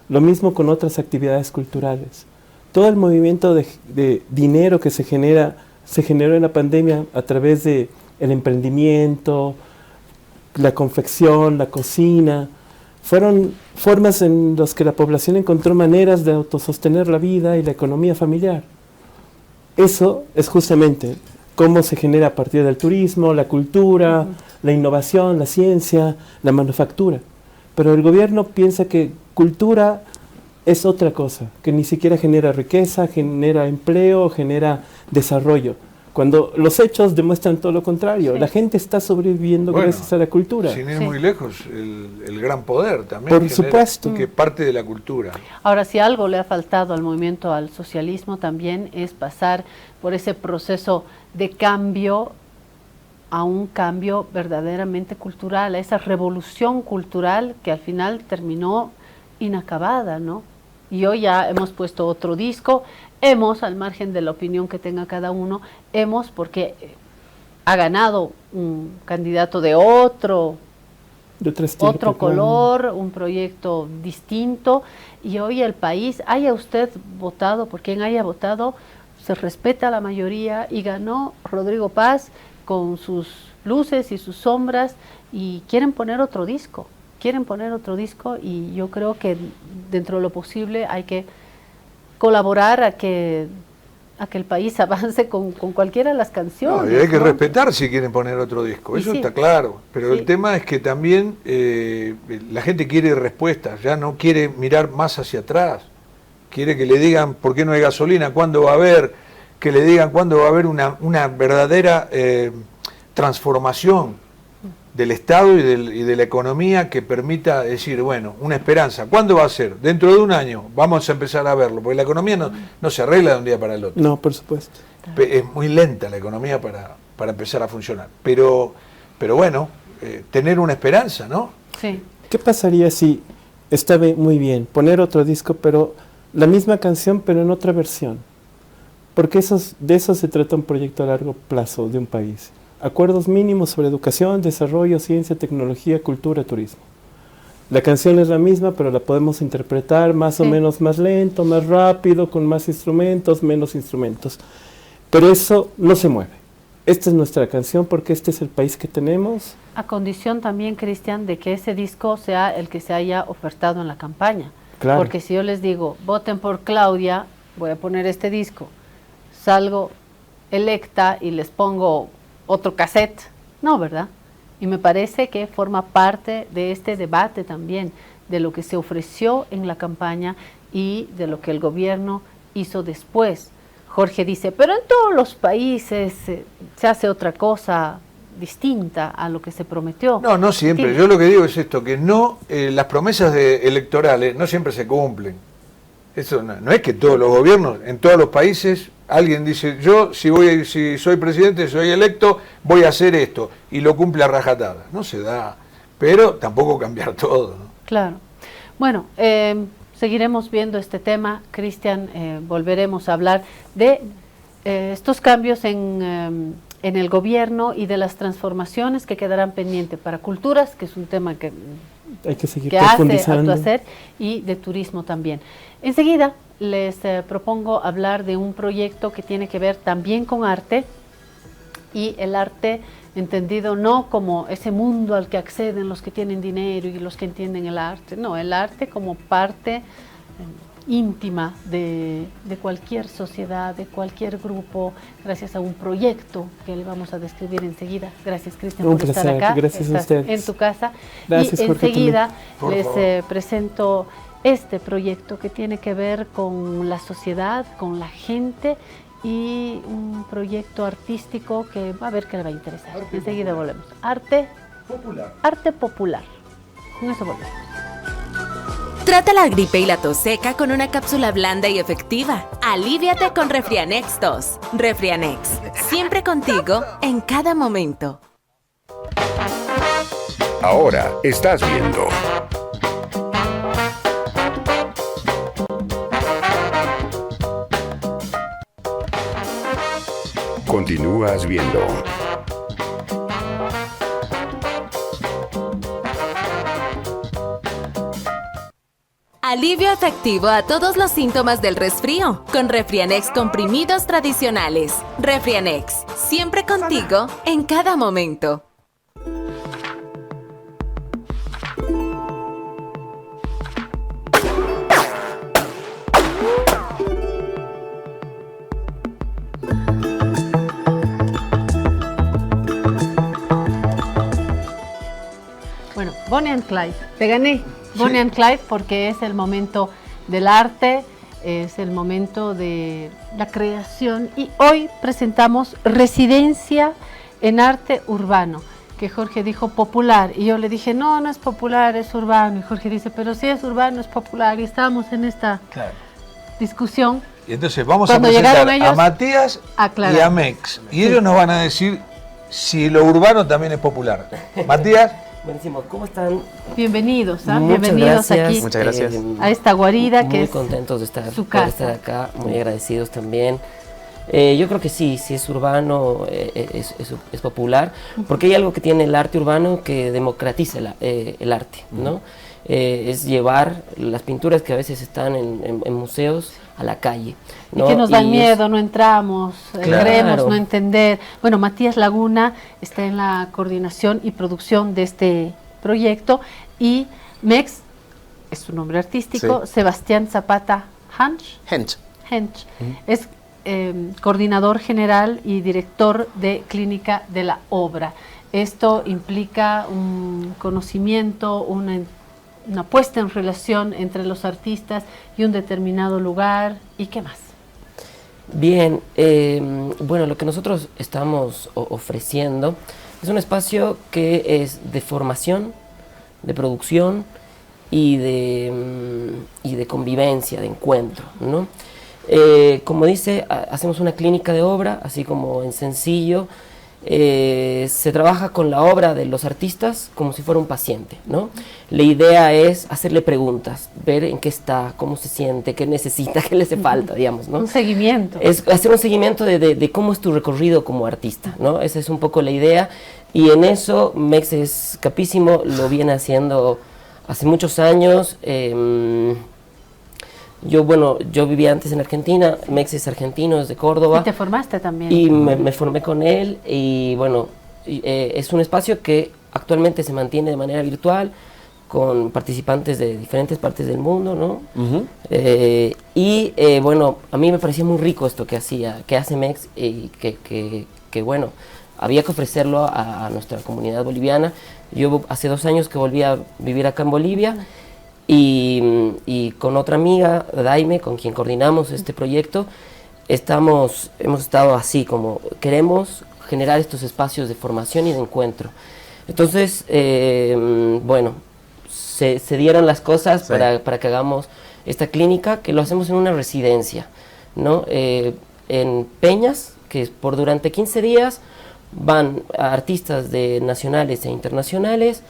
Lo mismo con otras actividades culturales. Todo el movimiento de dinero que se generó en la pandemia a través de el emprendimiento, la confección, la cocina, fueron formas en las que la población encontró maneras de autosostener la vida y la economía familiar. Eso es justamente cómo se genera a partir del turismo, la cultura, la innovación, la ciencia, la manufactura. Pero el gobierno piensa que cultura es otra cosa, que ni siquiera genera riqueza, genera empleo, genera desarrollo. Cuando los hechos demuestran todo lo contrario, la gente está sobreviviendo gracias a la cultura. Sin ir muy lejos, el gran poder también. Por supuesto. Que parte de la cultura. Ahora, si algo le ha faltado al movimiento al socialismo también es pasar por ese proceso de cambio a un cambio verdaderamente cultural, a esa revolución cultural que al final terminó inacabada, ¿no? Y hoy ya hemos puesto otro disco, al margen de la opinión que tenga cada uno, porque ha ganado un candidato de otro color, un proyecto distinto, y hoy el país, haya usted votado, por quien haya votado, se respeta la mayoría, y ganó Rodrigo Paz con sus luces y sus sombras, y quieren poner otro disco, y yo creo que dentro de lo posible hay que colaborar a que el país avance con cualquiera de las canciones. No, y hay que ¿no? respetar si quieren poner otro disco, Y eso sí. está claro, pero Sí. el tema es que también la gente quiere respuestas, ya no quiere mirar más hacia atrás, quiere que le digan por qué no hay gasolina, cuándo va a haber, que le digan cuándo va a haber una verdadera transformación del Estado y de la economía que permita decir, bueno, una esperanza. ¿Cuándo va a ser? Dentro de un año vamos a empezar a verlo, porque la economía no se arregla de un día para el otro. No, por supuesto. Es muy lenta la economía para empezar a funcionar. Pero bueno, tener una esperanza, ¿no? Sí. ¿Qué pasaría si está muy bien poner otro disco, pero la misma canción, pero en otra versión? Porque de eso se trata un proyecto a largo plazo de un país. Acuerdos mínimos sobre educación, desarrollo, ciencia, tecnología, cultura, turismo. La canción es la misma, pero la podemos interpretar más o menos más lento, más rápido, con más instrumentos, menos instrumentos. Pero eso no se mueve. Esta es nuestra canción porque este es el país que tenemos. A condición también, Cristian, de que ese disco sea el que se haya ofertado en la campaña. Claro. Porque si yo les digo, voten por Claudia, voy a poner este disco, salgo electa y les pongo otro cassette, no, ¿verdad? Y me parece que forma parte de este debate también, de lo que se ofreció en la campaña y de lo que el gobierno hizo después. Jorge dice, pero en todos los países se hace otra cosa distinta a lo que se prometió. No siempre. Sí. Yo lo que digo es esto, que las promesas electorales no siempre se cumplen. Eso no es que todos los gobiernos, en todos los países, alguien dice, yo si soy presidente, soy electo, voy a hacer esto, y lo cumple a rajatabla. No se da, pero tampoco cambiar todo, ¿no? Claro. Bueno, seguiremos viendo este tema, Cristian, volveremos a hablar de estos cambios en el gobierno y de las transformaciones que quedarán pendientes para culturas, que es un tema que Hay que seguir que hace profundizando. Actuacer, y de turismo también. Enseguida les propongo hablar de un proyecto que tiene que ver también con arte, y el arte entendido no como ese mundo al que acceden los que tienen dinero y los que entienden el arte, no, el arte como parte íntima de cualquier sociedad, de cualquier grupo, gracias a un proyecto que le vamos a describir enseguida. Gracias, Cristian, Un por estar placer, acá. gracias a Estás ustedes. en tu casa. Gracias, y Jorge, enseguida Por les favor. presento este proyecto que tiene que ver con la sociedad, con la gente, y un proyecto artístico que va a ver que le va a interesar. Enseguida volvemos. Arte popular. Con eso volvemos. Trata la gripe y la tos seca con una cápsula blanda y efectiva. Aliviate con Refrianex Tos. Refrianex, siempre contigo en cada momento. Ahora estás viendo. Continúas viendo. Alivio efectivo a todos los síntomas del resfrío con Refrianex comprimidos tradicionales. Refrianex, siempre contigo en cada momento. Bueno, Bonnie and Clyde, te gané. Bonnie and Clyde porque es el momento del arte, es el momento de la creación, y hoy presentamos Residencia en Arte Urbano, que Jorge dijo popular, y yo le dije no es popular, es urbano, y Jorge dice pero si es urbano es popular, y estábamos en esta discusión. Y entonces vamos a Cuando presentar llegaron ellos, a Matías aclarar. y a Mex, y ellos nos van a decir si lo urbano también es popular. Matías. Buenísimo, ¿cómo están? Bienvenidos, Muchas bienvenidos gracias. aquí Muchas gracias. a esta guarida que muy es contentos de estar, su poder casa. estar acá, muy agradecidos también. Yo creo que sí es urbano, es popular, porque hay algo que tiene el arte urbano que democratiza el arte, ¿no? Es llevar las pinturas que a veces están en museos a la calle, ¿no? Y que nos dan Y miedo, no entramos, Claro. creemos no entender. Bueno, Matías Laguna está en la coordinación y producción de este proyecto, y Mex es su nombre artístico, Sí. Sebastián Zapata Hanch. Hench es coordinador general y director de Clínica de la Obra. Esto implica un conocimiento, una puesta en relación entre los artistas y un determinado lugar. ¿Y qué más? Bien, bueno, lo que nosotros estamos ofreciendo es un espacio que es de formación, de producción y de convivencia, de encuentro, ¿no? Como dice, hacemos una clínica de obra, así como en sencillo. Se trabaja con la obra de los artistas como si fuera un paciente, ¿no? La idea es hacerle preguntas, ver en qué está, cómo se siente, qué necesita, qué le hace falta, digamos, ¿no? Un seguimiento. Es hacer un seguimiento de cómo es tu recorrido como artista, ¿no? Esa es un poco la idea, y en eso Mex es capísimo, lo viene haciendo hace muchos años. Yo vivía antes en Argentina, Mex es argentino, es de Córdoba. ¿Y te formaste también? Y me formé con él, y bueno, es un espacio que actualmente se mantiene de manera virtual, con participantes de diferentes partes del mundo, ¿no? Bueno, a mí me parecía muy rico esto que hace Mex, y que bueno, había que ofrecerlo a nuestra comunidad boliviana. Yo hace 2 años que volví a vivir acá en Bolivia, y con otra amiga, Daime, con quien coordinamos este proyecto, hemos estado así, como queremos generar estos espacios de formación y de encuentro. Entonces, bueno, se dieron las cosas para que hagamos esta clínica, que lo hacemos en una residencia, ¿no? En Peñas, que durante 15 días van a artistas nacionales e internacionales.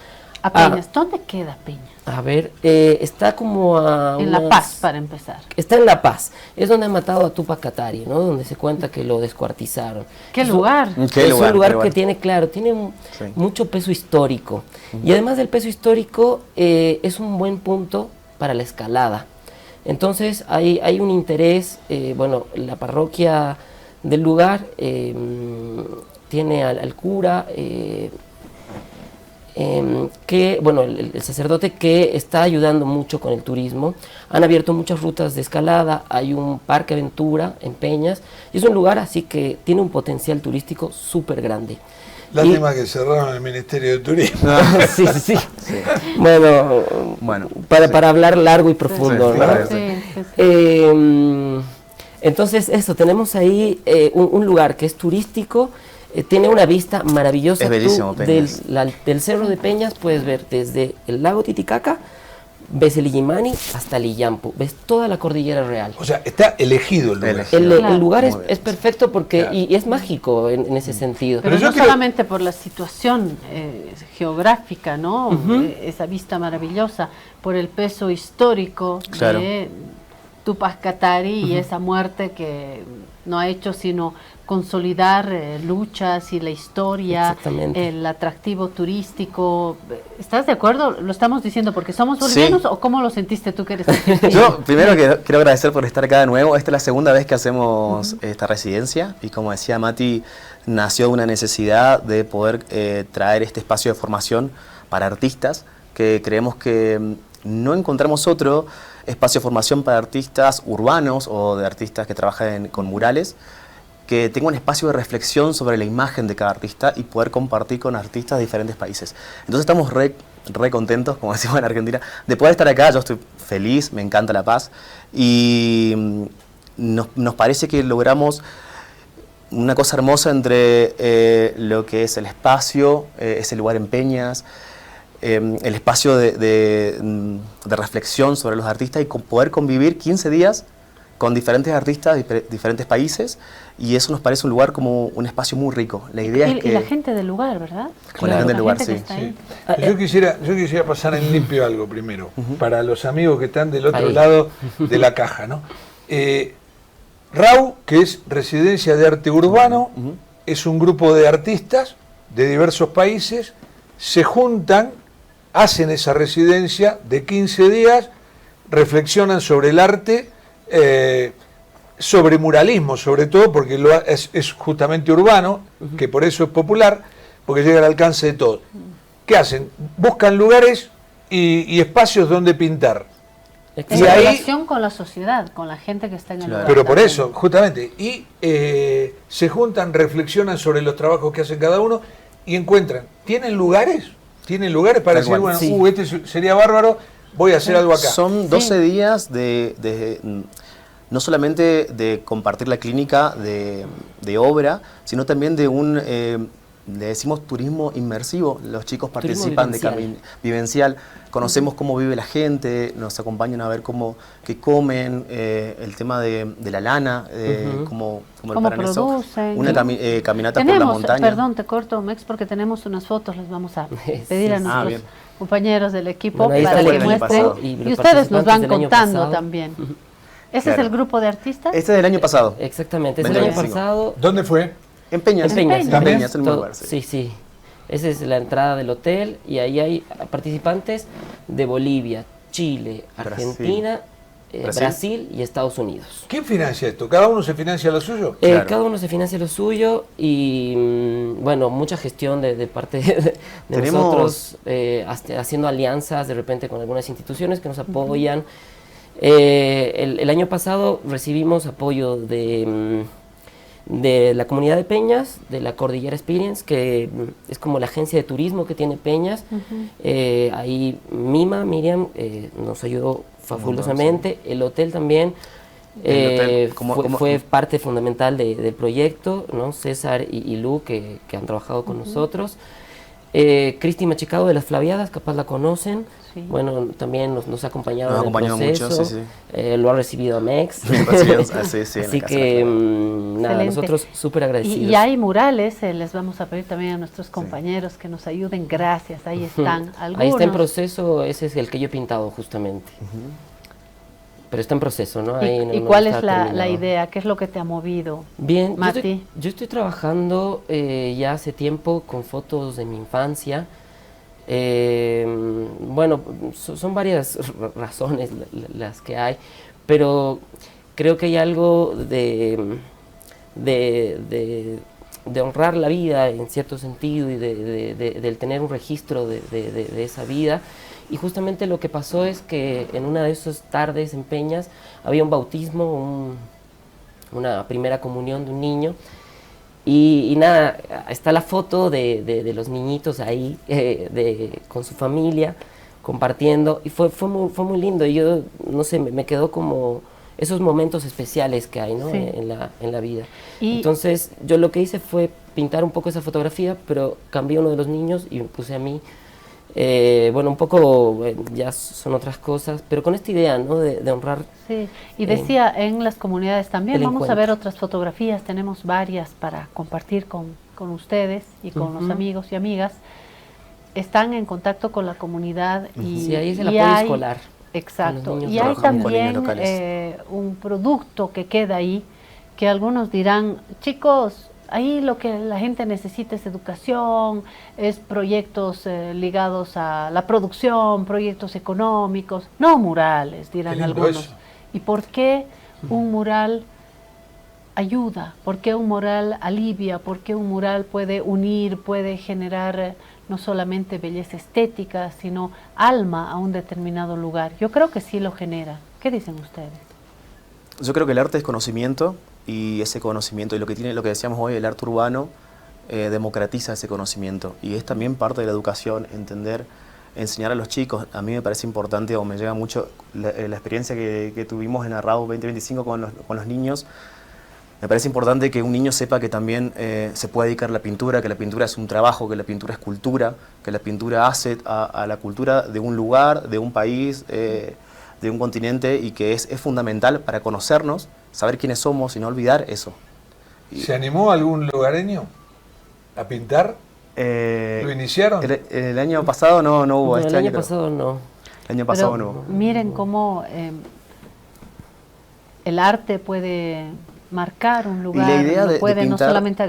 A Peñas. ¿Dónde queda Peñas? A ver, está como a... En La Paz, para empezar. Está en La Paz. Es donde han matado a Tupac Katari, ¿no? Donde se cuenta que lo descuartizaron. ¿Qué lugar? Es un lugar que tiene, claro, tiene mucho peso histórico. Y además del peso histórico, es un buen punto para la escalada. Entonces, hay un interés, bueno, la parroquia del lugar tiene al cura... que, bueno, el sacerdote que está ayudando mucho con el turismo. Han abierto muchas rutas de escalada, hay un parque aventura en Peñas, y es un lugar así que tiene un potencial turístico súper grande. Lástima que cerraron el Ministerio de Turismo. Sí. Bueno, para hablar largo y profundo, ¿no? Entonces, eso, tenemos ahí un lugar que es turístico. Tiene una vista maravillosa. Es bellísimo, del Cerro de Peñas puedes ver desde el lago Titicaca, ves el Illimani hasta el Illampu, ves toda la cordillera real. O sea, está elegido el lugar. El lugar es perfecto porque y es mágico en ese sentido. Pero no solamente por la situación geográfica, ¿no? Esa vista maravillosa, por el peso histórico de Tupac Katari y esa muerte que no ha hecho sino consolidar luchas y la historia, el atractivo turístico. ¿Estás de acuerdo? ¿Lo estamos diciendo porque somos bolivianos o cómo lo sentiste tú que eres argentino? Yo primero quiero agradecer por estar acá de nuevo. Esta es la segunda vez que hacemos esta residencia, y como decía Mati, nació una necesidad de poder traer este espacio de formación para artistas, que creemos que no encontramos otro espacio de formación para artistas urbanos o de artistas que trabajan con murales, que tenga un espacio de reflexión sobre la imagen de cada artista y poder compartir con artistas de diferentes países. Entonces estamos re contentos, como decimos en Argentina, de poder estar acá. Yo estoy feliz, me encanta La Paz, y nos parece que logramos una cosa hermosa entre lo que es el espacio, ese lugar en Peñas, el espacio de reflexión sobre los artistas, y poder convivir 15 días con diferentes artistas de diferentes países, y eso nos parece un lugar como un espacio muy rico. La idea es que... Y la gente del lugar, ¿verdad? Con la gente del lugar, sí. Yo quisiera pasar en limpio algo primero, para los amigos que están del otro lado de la caja, ¿no? RAU, que es Residencia de Arte Urbano, es un grupo de artistas de diversos países, se juntan, hacen esa residencia de 15 días, reflexionan sobre el arte, sobre muralismo sobre todo, porque es justamente urbano, que por eso es popular, porque llega al alcance de todos. ¿Qué hacen? Buscan lugares y espacios donde pintar. En Y ahí, relación con la sociedad, con la gente que está en el lugar. pero por también. eso, justamente, y se juntan, reflexionan sobre los trabajos que hacen cada uno y encuentran, ¿tienen lugares? ¿Tienen lugares para Tal decir, cual, bueno, sí. este sería bárbaro, voy a hacer algo acá? Son 12 días no solamente de compartir la clínica de obra, sino también de un, le decimos turismo inmersivo. Los chicos participan vivencial. Vivencial, conocemos cómo vive la gente, nos acompañan a ver qué comen, el tema de la lana, cómo preparan eso. producen. Una caminata por la Tenemos, montaña. perdón, te corto, Mex, porque tenemos unas fotos, les vamos a pedir a Sí. nuestros bien. compañeros del equipo Bueno, ahí para está que el año muestren. pasado. Y los ustedes nos van participantes del año contando pasado. también. ¿Ese Claro. es el grupo de artistas? Este es del año pasado, Exactamente, es el año 2025. pasado. ¿Dónde fue? en Peñas. En Peñas, En Peñas, en el mismo todo- lugar, sí. sí, sí. Esa es la entrada del hotel y ahí hay participantes de Bolivia, Chile, Brasil. Argentina, Brasil. Brasil y Estados Unidos. ¿Quién financia esto? ¿Cada uno se financia lo suyo? Claro. Cada uno se financia lo suyo y, bueno, mucha gestión de parte de Tenemos- nosotros, haciendo alianzas de repente con algunas instituciones que nos apoyan. El año pasado recibimos apoyo de la comunidad de Peñas, de la Cordillera Experience, que es como la agencia de turismo que tiene Peñas. Ahí Miriam, nos ayudó fabulosamente. El hotel también El hotel, fue parte fundamental del proyecto, ¿no? César y Lu, que han trabajado con nosotros. Cristi Machicado de las Flaviadas, capaz la conocen. Sí. Bueno, también nos ha acompañado Nos ha en el acompañado mucho, proceso. sí, Lo ha recibido a Mex. Sí, en la Así casa de que, la nada, Excelente. nosotros súper agradecidos. Y hay murales, les vamos a pedir también a nuestros compañeros que nos ayuden. Gracias, ahí están algunos. Ahí está en proceso, ese es el que yo he pintado justamente. Pero está en proceso, ¿no? Ahí ¿Y no cuál está es la terminado. idea? ¿Qué es lo que te ha movido? Bien, Mati. yo estoy trabajando ya hace tiempo con fotos de mi infancia. Bueno, son varias razones las que hay, pero creo que hay algo de honrar la vida en cierto sentido y del tener un registro de esa vida. Y justamente lo que pasó es que en una de esas tardes en Peñas había un bautismo, una primera comunión de un niño. Y nada, está la foto de los niñitos ahí con su familia compartiendo y fue muy lindo. Y yo, no sé, me quedó como esos momentos especiales que hay, ¿no? Sí. en la vida. Y- Entonces yo lo que hice fue pintar un poco esa fotografía, pero cambié uno de los niños y me puse a mí. Bueno, un poco ya son otras cosas, pero con esta idea, ¿no? de honrar. Sí, y decía en las comunidades también, el vamos a ver encuentro. otras fotografías, tenemos varias para compartir con ustedes y con los amigos y amigas. Están en contacto con la comunidad y, Sí, ahí es el y apoyo hay- escolar. Exacto, Con los niños y hay trabajando con niños también locales. un producto que queda ahí, que algunos dirán, chicos, ahí lo que la gente necesita es educación, es proyectos ligados a la producción, proyectos económicos, no murales, dirán Qué lindo algunos. eso. ¿Y por qué un mural ayuda? ¿Por qué un mural alivia? ¿Por qué un mural puede unir, puede generar no solamente belleza estética, sino alma a un determinado lugar? Yo creo que sí lo genera. ¿Qué dicen ustedes? Yo creo que el arte es conocimiento y ese conocimiento, y lo que decíamos hoy, el arte urbano, democratiza ese conocimiento y es también parte de la educación, enseñar a los chicos. A mí me parece importante o me llega mucho la experiencia que tuvimos en Arrao 2025 con los niños. Me parece importante que un niño sepa que también se puede dedicar a la pintura, que la pintura es un trabajo, que la pintura es cultura, que la pintura hace a la cultura de un lugar, de un país, de un continente y que es fundamental para conocernos, saber quiénes somos y no olvidar eso. ¿Se animó algún lugareño a pintar? ¿Lo iniciaron? El año pasado no hubo, No, este el año año creo. pasado no. El año pasado Pero no hubo. miren cómo el arte puede marcar un lugar, la idea de puede no pintar solamente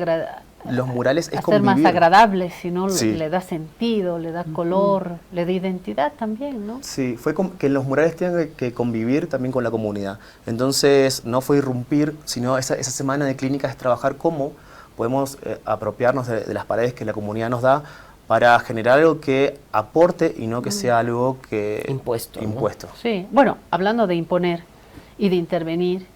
los murales es hacer más convivir. agradable, sino Sí. le da sentido, le da color, le da identidad también, ¿no? Sí, fue que los murales tengan que convivir también con la comunidad. Entonces no fue irrumpir, sino esa semana de clínica es trabajar cómo podemos apropiarnos de las paredes que la comunidad nos da para generar algo que aporte y no que sea algo que... Impuesto, ¿no? Impuesto. Sí, bueno, hablando de imponer y de intervenir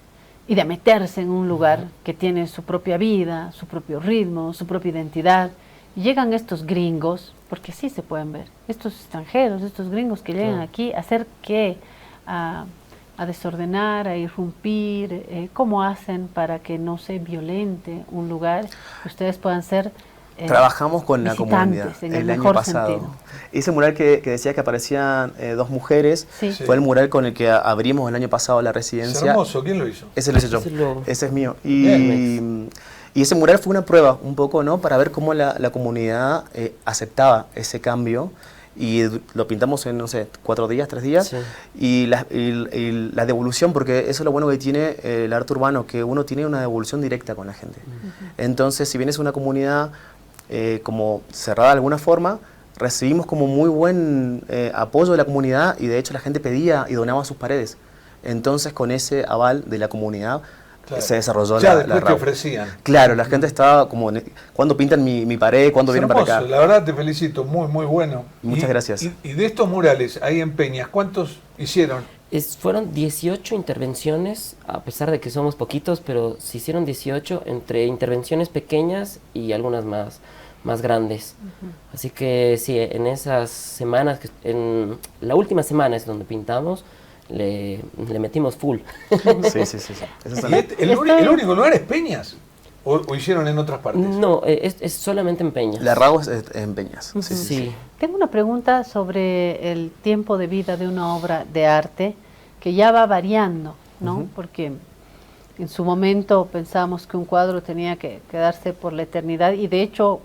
y de meterse en un lugar que tiene su propia vida, su propio ritmo, su propia identidad, y llegan estos gringos, porque sí se pueden ver, estos extranjeros, estos gringos que llegan aquí a hacer qué, a desordenar, a irrumpir, ¿cómo hacen para que no se violente un lugar, que ustedes puedan ser trabajamos con la comunidad en el año mejor pasado. sentido? Ese mural que decía que aparecían dos mujeres, Sí. fue el mural con el que abrimos el año pasado la Es residencia. hermoso, ¿quién lo hizo? Ese lo hice yo, Ese lo- ese es mío. Bien. Y ese mural fue una prueba un poco, ¿no? Para ver cómo la comunidad aceptaba ese cambio. Y lo pintamos en, no sé, 4 días, 3 días. Sí. Y la devolución, porque eso es lo bueno que tiene el arte urbano, que uno tiene una devolución directa con la gente. Entonces, si bien es una comunidad como cerrada de alguna forma, recibimos como muy buen apoyo de la comunidad y de hecho la gente pedía y donaba sus paredes. Entonces, con ese aval de la comunidad, Claro. se desarrolló Ya la después te RAU. ofrecían. Claro, la gente estaba como, ¿cuándo pintan mi pared? ¿Cuándo Es vienen para hermoso, acá? la verdad te felicito, muy, muy bueno. Muchas gracias. Y de estos murales ahí en Peñas, ¿cuántos hicieron? Fueron 18 intervenciones, a pesar de que somos poquitos, pero se hicieron 18 entre intervenciones pequeñas y algunas más grandes. Así que sí, en esas semanas, en la última semana es donde pintamos, le metimos full. Sí. Eso es ¿Y el único lugar es Peñas? ¿O hicieron en otras partes? No, es solamente en Peñas. La RAU es en Peñas. Sí. Tengo una pregunta sobre el tiempo de vida de una obra de arte que ya va variando, ¿no? Porque en su momento pensábamos que un cuadro tenía que quedarse por la eternidad y de hecho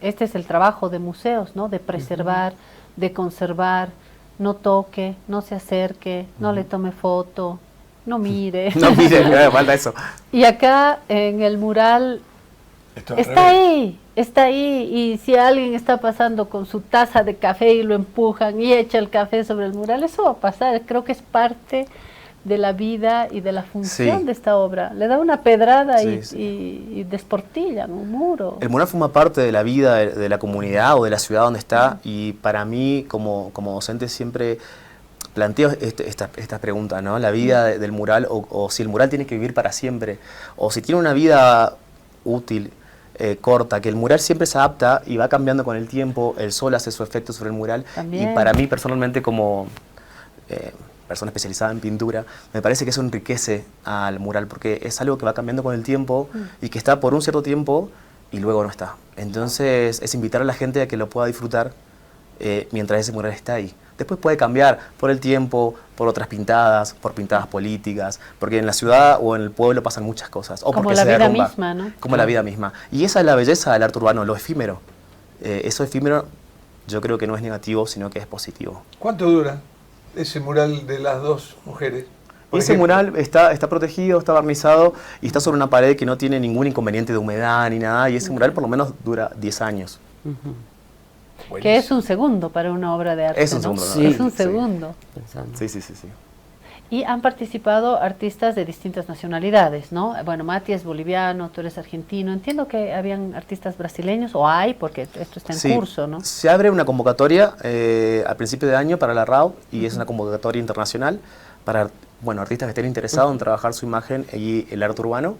este es el trabajo de museos, ¿no? De preservar, de conservar, no toque, no se acerque, no le tome foto, no mire. No, mire, falta eso. Y acá en el mural Esto- está ahí, y si alguien está pasando con su taza de café y lo empujan y echa el café sobre el mural, eso va a pasar, creo que es parte de la vida y de la función Sí. de esta obra. Le da una pedrada Sí, y desportillan un muro. El mural forma parte de la vida de la comunidad o de la ciudad donde está y para mí como docente siempre planteo esta pregunta, ¿no? La vida del mural o si el mural tiene que vivir para siempre o si tiene una vida útil, corta, que el mural siempre se adapta y va cambiando con el tiempo, el sol hace su efecto sobre el mural También. y para mí personalmente como persona especializada en pintura, me parece que eso enriquece al mural porque es algo que va cambiando con el tiempo y que está por un cierto tiempo y luego no está. Entonces es invitar a la gente a que lo pueda disfrutar mientras ese mural está ahí. Después puede cambiar por el tiempo, por otras pintadas, por pintadas políticas, porque en la ciudad o en el pueblo pasan muchas cosas. O Como porque la se vida derrumba, misma, ¿no? como la vida misma. Y esa es la belleza del arte urbano, lo efímero. Eso efímero yo creo que no es negativo, sino que es positivo. ¿Cuánto dura ese mural de las dos mujeres? Por Ese ejemplo, mural está protegido, está barnizado y está sobre una pared que no tiene ningún inconveniente de humedad ni nada. Y ese mural por lo menos dura 10 años. Que es un segundo para una obra de arte, Es un ¿no? segundo, ¿no? Sí, es un Sí. segundo. Pensando. Sí. Y han participado artistas de distintas nacionalidades, ¿no? Bueno, Mati es boliviano, tú eres argentino. Entiendo que habían artistas brasileños, o hay, porque esto está en Sí. curso, ¿no? Se abre una convocatoria al principio de año para la RAU y es una convocatoria internacional para artistas que estén interesados en trabajar su imagen y el arte urbano.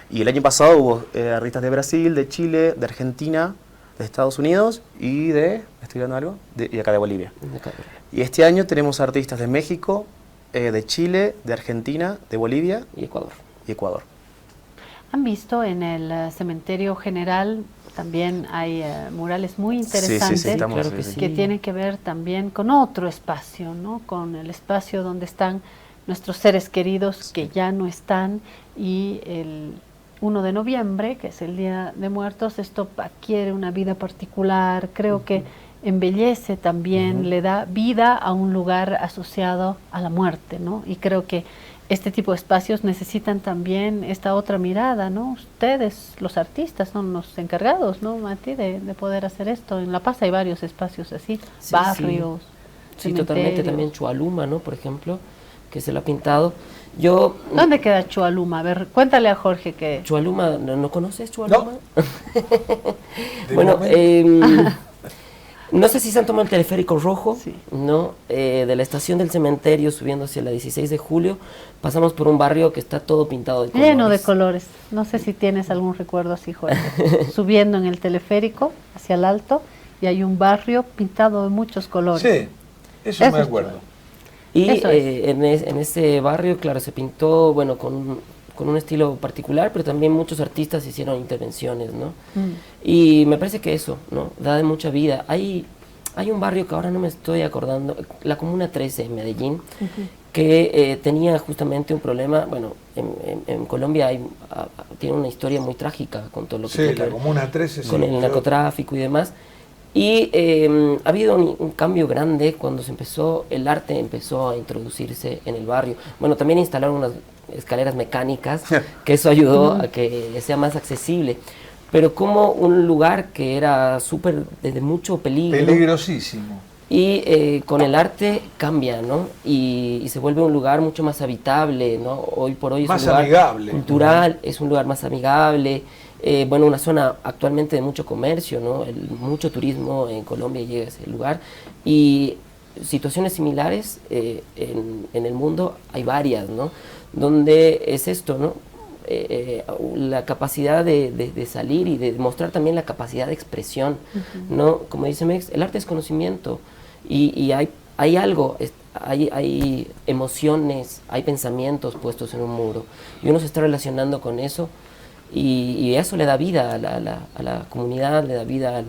Y el año pasado hubo artistas de Brasil, de Chile, de Argentina, de Estados Unidos y ¿estoy dando algo? Y acá de Bolivia. Y este año tenemos artistas de México, de Chile, de Argentina, de Bolivia Y Ecuador. Han visto en el cementerio general también hay murales muy interesantes claro que sí. que tienen que ver también con otro espacio, ¿no? Con el espacio donde están nuestros seres queridos que ya no están y el 1 de noviembre, que es el Día de Muertos, esto adquiere una vida particular, creo que embellece también, le da vida a un lugar asociado a la muerte, ¿no? Y creo que este tipo de espacios necesitan también esta otra mirada, ¿no? Ustedes, los artistas, son los encargados, ¿no, Mati, de poder hacer esto? En La Paz hay varios espacios así, Sí, barrios, Sí, totalmente. cementerios. También Chualuma, ¿no? Por ejemplo, que se lo ha pintado. Yo... ¿Dónde queda Chualuma? A ver, cuéntale a Jorge que... Chualuma, ¿no conoces Chualuma? De Bueno, momento. No sé si se han tomado el teleférico rojo, Sí. ¿no? De la estación del cementerio subiendo hacia la 16 de julio, pasamos por un barrio que está todo pintado de colores. Lleno de colores. No sé si tienes algún recuerdo así, Jorge. Subiendo en el teleférico hacia el alto y hay un barrio pintado de muchos colores. Sí, eso Eso me es acuerdo. Y Eso es. en ese barrio, claro, se pintó, bueno, con un estilo particular, pero también muchos artistas hicieron intervenciones, ¿no? Y me parece que eso, ¿no? Da de mucha vida. Hay un barrio que ahora no me estoy acordando, la Comuna 13 en Medellín, que tenía justamente un problema, bueno, en Colombia tiene una historia muy trágica con todo lo que Sí, tiene que la ver Comuna 13. con sí, el narcotráfico y demás. Y ha habido un cambio grande cuando el arte empezó a introducirse en el barrio. Bueno, también instalaron unas escaleras mecánicas, que eso ayudó a que sea más accesible. Pero como un lugar que era súper, de mucho peligro. Peligrosísimo. Y con el arte cambia, ¿no? Y se vuelve un lugar mucho más habitable, ¿no? Hoy por hoy es Más un lugar amigable. cultural, es un lugar más amigable. Bueno, una zona actualmente de mucho comercio, ¿no? Mucho turismo en Colombia llega a ese lugar. Y situaciones similares en el mundo hay varias, ¿no? Donde es esto, ¿no? La capacidad de salir y de demostrar también la capacidad de expresión, ¿no? Como dice Mex, el arte es conocimiento y hay algo, hay emociones, hay pensamientos puestos en un muro y uno se está relacionando con eso y eso le da vida a la comunidad, le da vida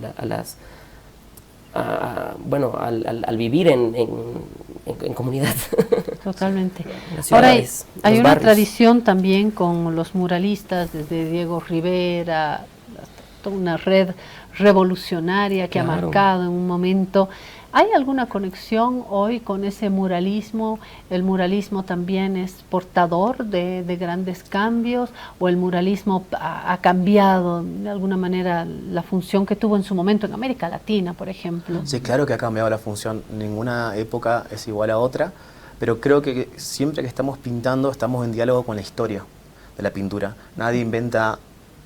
al vivir en comunidad. Totalmente. Las Ahora ciudades, hay los una barrios. tradición también con los muralistas, desde Diego Rivera, hasta toda una red revolucionaria que ha Claro. marcado en un momento. ¿Hay alguna conexión hoy con ese muralismo? ¿El muralismo también es portador de grandes cambios? ¿O el muralismo ha cambiado de alguna manera la función que tuvo en su momento en América Latina, por ejemplo? Sí, claro que ha cambiado la función. Ninguna época es igual a otra, pero creo que siempre que estamos pintando estamos en diálogo con la historia de la pintura. Nadie inventa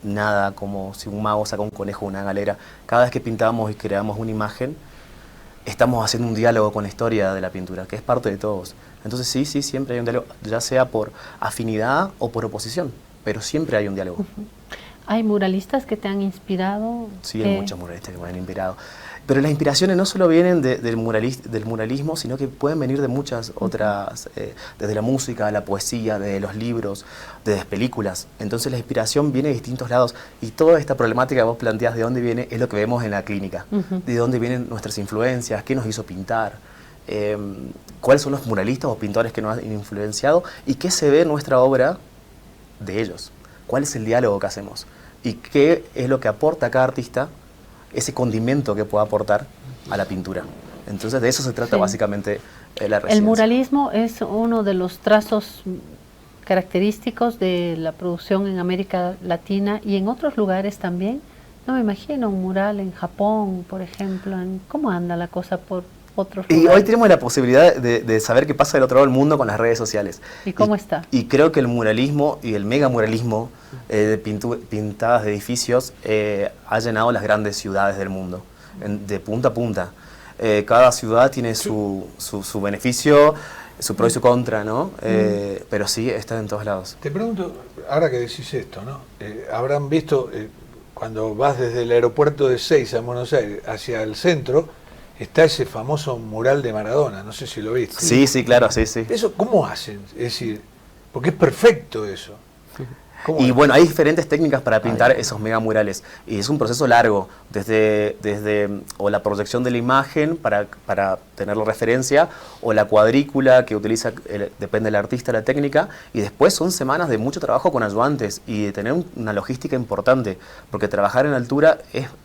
nada como si un mago saca un conejo de una galera. Cada vez que pintamos y creamos una imagen, estamos haciendo un diálogo con la historia de la pintura, que es parte de todos. Entonces sí, siempre hay un diálogo, ya sea por afinidad o por oposición, pero siempre hay un diálogo. ¿Hay muralistas que te han inspirado? Sí, hay muchos muralistas que me han inspirado. Pero las inspiraciones no solo vienen del muralismo, sino que pueden venir de muchas otras, desde la música, la poesía, de los libros, de las películas. Entonces la inspiración viene de distintos lados y toda esta problemática que vos planteás de dónde viene es lo que vemos en la clínica. De dónde vienen nuestras influencias, qué nos hizo pintar, cuáles son los muralistas o pintores que nos han influenciado y qué se ve en nuestra obra de ellos. ¿Cuál es el diálogo que hacemos? Y qué es lo que aporta cada artista, ese condimento que puede aportar a la pintura. Entonces de eso se trata básicamente la residencia. El muralismo es uno de los trazos característicos de la producción en América Latina y en otros lugares también. No me imagino un mural en Japón, por ejemplo. ¿Cómo anda la cosa por otros Y lugares? hoy tenemos la posibilidad de saber qué pasa del otro lado del mundo con las redes sociales. ¿Y cómo está? Y creo que el muralismo y el megamuralismo de pintadas de edificios ha llenado las grandes ciudades del mundo, de punta a punta. Cada ciudad tiene su beneficio, su pro y su contra, ¿no? Pero sí, está en todos lados. Te pregunto, ahora que decís esto, ¿no? Habrán visto, cuando vas desde el aeropuerto de Seiza, en Buenos Aires, hacia el centro, está ese famoso mural de Maradona, no sé si lo viste. Sí, claro, sí. ¿Eso cómo hacen? Es decir, porque es perfecto eso. Y bueno, hay diferentes técnicas para pintar esos megamurales y es un proceso largo, desde o la proyección de la imagen para tener la referencia o la cuadrícula que utiliza, depende del artista, la técnica, y después son semanas de mucho trabajo con ayudantes y de tener una logística importante, porque trabajar en altura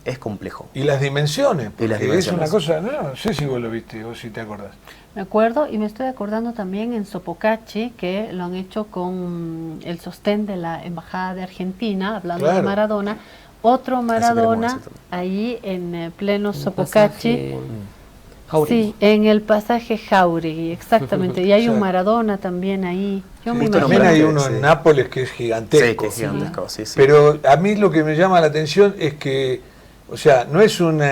es complejo. Y las dimensiones, porque las dimensiones. es una cosa, no sé si vos lo viste o si te acordás. Me acuerdo y me estoy acordando también en Sopocachi, que lo han hecho con el sostén de la Embajada de Argentina, hablando de Maradona. Otro Maradona ahí en pleno Sopocachi. Sí, en el pasaje Jauregui, exactamente. Y hay un Maradona también ahí. Yo me imagino. También hay uno en Nápoles que es gigantesco. Sí, que es gigantesco, sí. Pero a mí lo que me llama la atención es que, o sea, no es un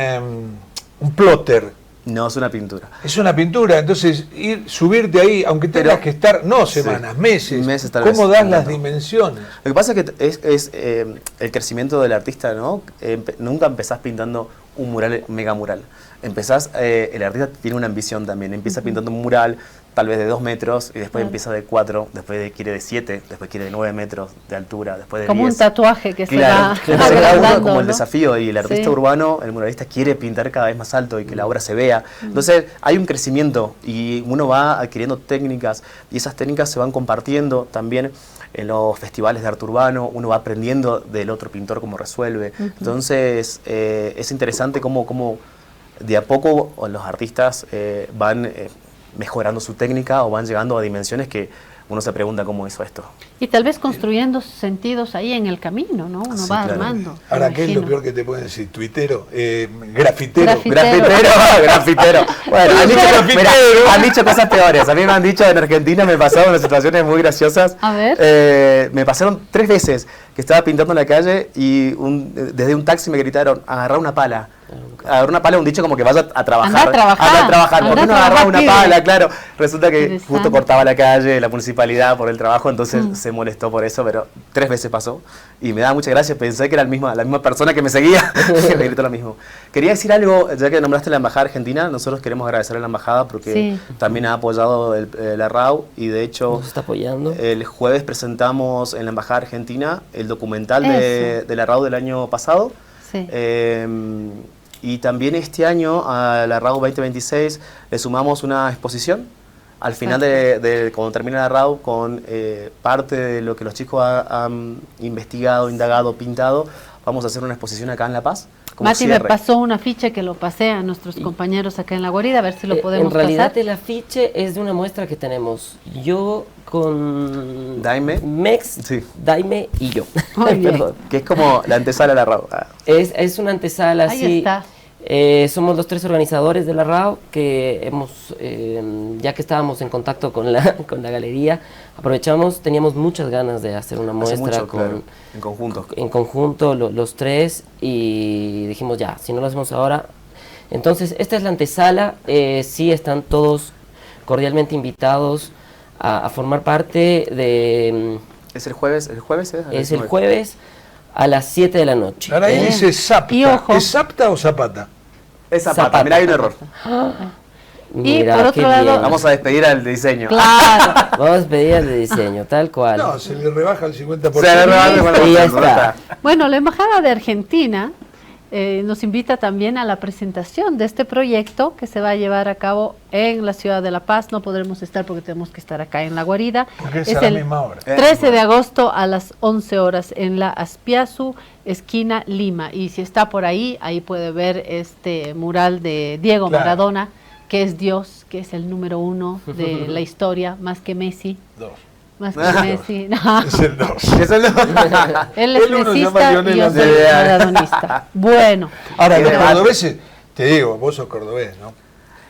un plotter. No, es una pintura. Es una pintura, entonces subirte ahí, aunque tengas que estar, no semanas, meses, tal ¿cómo vez, das las dimensiones? Lo que pasa es que es el crecimiento del artista, ¿no? Nunca empezás pintando un mural, un mega mural. Empezás, el artista tiene una ambición también, empieza pintando un mural tal vez de 2 metros y después empieza de 4, después quiere de 7, después quiere de 9 metros de altura, después de 10. Como un tatuaje que se Claro, va cada uno agrandando, como el ¿no? desafío, y el artista Sí. urbano, el muralista, quiere pintar cada vez más alto y que la obra se vea. Entonces hay un crecimiento y uno va adquiriendo técnicas y esas técnicas se van compartiendo también en los festivales de arte urbano, uno va aprendiendo del otro pintor cómo resuelve. Entonces es interesante cómo de a poco los artistas van mejorando su técnica o van llegando a dimensiones que uno se pregunta cómo hizo esto. Y tal vez construyendo sentidos ahí en el camino, ¿no? Uno Sí, va claro. armando. Ahora, me ¿qué es lo imagino. peor que te pueden decir? ¿Tuitero? ¿Grafitero? Grafitero. Bueno, han dicho cosas peores. A mí me han dicho en Argentina, me pasaron unas situaciones muy graciosas. A ver. Me pasaron 3 veces que estaba pintando en la calle y desde un taxi me gritaron, agarrar una pala. Agarrar una pala es un dicho como que vaya a trabajar. Anda a trabajar. Anda a trabajar. ¿Por Anda qué no a agarrar trabajar, una pibe? pala? Claro. Resulta que Interesante. justo cortaba la calle, la municipalidad por el trabajo, entonces se molestó por eso, pero 3 veces pasó. Y me daba mucha gracia, pensé que era la misma persona que me seguía, que me gritó lo mismo. Quería decir algo, ya que nombraste la Embajada Argentina, nosotros queremos agradecer a la Embajada porque Sí. también ha apoyado la RAU y de hecho Nos está apoyando. el jueves presentamos en la Embajada Argentina el documental de la RAU del año pasado. Sí. Y también este año a la RAU 2026 le sumamos una exposición al final cuando termina la RAU con parte de lo que los chicos han investigado, indagado, pintado. Vamos a hacer una exposición acá en La Paz. como Mati me cierre. pasó un afiche que lo pasé a nuestros compañeros acá en La Guarida, a ver si lo podemos En realidad pasar. el afiche es de una muestra que tenemos yo con Daime. Mex, Sí. Daime y yo. Muy bien. Perdón. Que es como la antesala de la RAU. Es una antesala Ahí así. está. Somos los 3 organizadores de la RAU que hemos, ya que estábamos en contacto con la galería, aprovechamos, teníamos muchas ganas de hacer una Hace muestra mucho, claro, en conjunto. en conjunto los 3 y dijimos ya, si no lo hacemos ahora. Entonces esta es la antesala, sí están todos cordialmente invitados a formar parte de... ¿Es el jueves? ¿El jueves Es el jueves a las 7 de la noche. Ahora ahí dice Zapta. Y ojo. ¿Es Zapta o Zapata? Es Zapata, Zapata. mirá, hay un error. Mira, por otro qué lado- bien. Vamos a despedir al diseño. Claro. Vamos a pedir el de diseño, tal cual. No, se le rebaja el 50%. Se le rebaja el 50%, Y ya ¿dónde está. Bueno, la Embajada de Argentina nos invita también a la presentación de este proyecto que se va a llevar a cabo en la ciudad de La Paz. No podremos estar porque tenemos que estar acá en La Guarida. Porque es a la misma hora. 13 de agosto a las 11 horas en la Aspiazu, esquina Lima. Y si está por ahí, ahí puede ver este mural de Diego Claro. Maradona, que es Dios, que es el número 1 de la historia, más que Messi. 2. Más que Messi. No. Es el 2. Es el- Él es El uno se llama mesista Lionel y yo soy Andrés. maradonista. Bueno, Ahora, los Debate. cordobeses, te digo, vos sos cordobés, ¿no?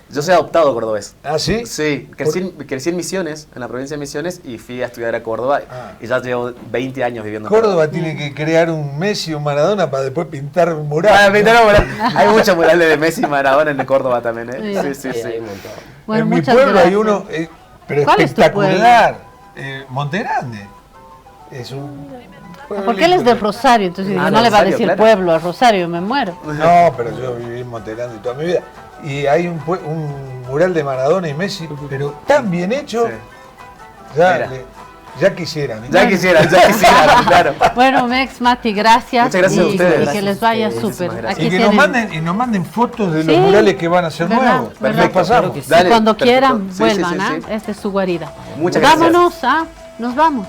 Yo soy adoptado cordobés. ¿Ah, sí? Sí, crecí en Misiones, en la provincia de Misiones, y fui a estudiar a Córdoba. Ah. Y ya llevo 20 años viviendo en Córdoba tiene que crear un Messi o un Maradona para después pintar un mural. Ah, ¿no? pintaron mural. Hay muchos murales de Messi y Maradona en Córdoba también, ¿eh? Sí, sí, Sí, sí. hay un montón. bueno, En mi muchas pueblo gracias. hay uno, pero ¿Cuál es tu espectacular. Monte Grande. Es un pueblo Porque él es lindo. de Rosario, entonces Ah, no le va a Rosario, decir claro. pueblo a Rosario, me muero. No, pero yo viví en Monte Grande toda mi vida. Y hay un mural de Maradona y Messi, pero tan bien hecho, Sí. ya, Mira. Ya quisieran. Ya quisieran, claro. Bueno, Mex, Mati, gracias. Muchas gracias a y, ustedes. y que Gracias les a vaya ustedes. súper. Muchísimas Aquí Y que tienen. nos manden fotos de los Sí, murales que van a hacer ¿verdad? nuevos. ¿verdad? Los pasamos. Claro que sí. Dale, Cuando perfecto. quieran, Sí, vuelvan, sí, sí, ¿ah? sí. Esta es su guarida. Muchas gracias. Vámonos, nos vamos.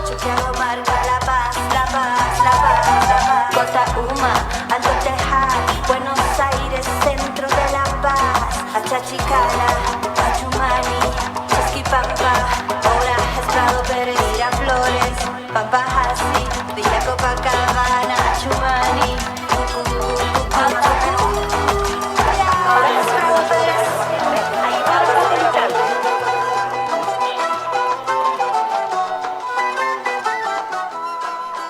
Yo quiero marcar la paz, la paz, la paz, la paz. Cotahuma, Alto Tejar, Buenos Aires, centro de la paz. Achachicala, Achumani, Chasquipampa, Obra, Estrado Pérez, Miraflores, Pampajasi, Villa Copacabana.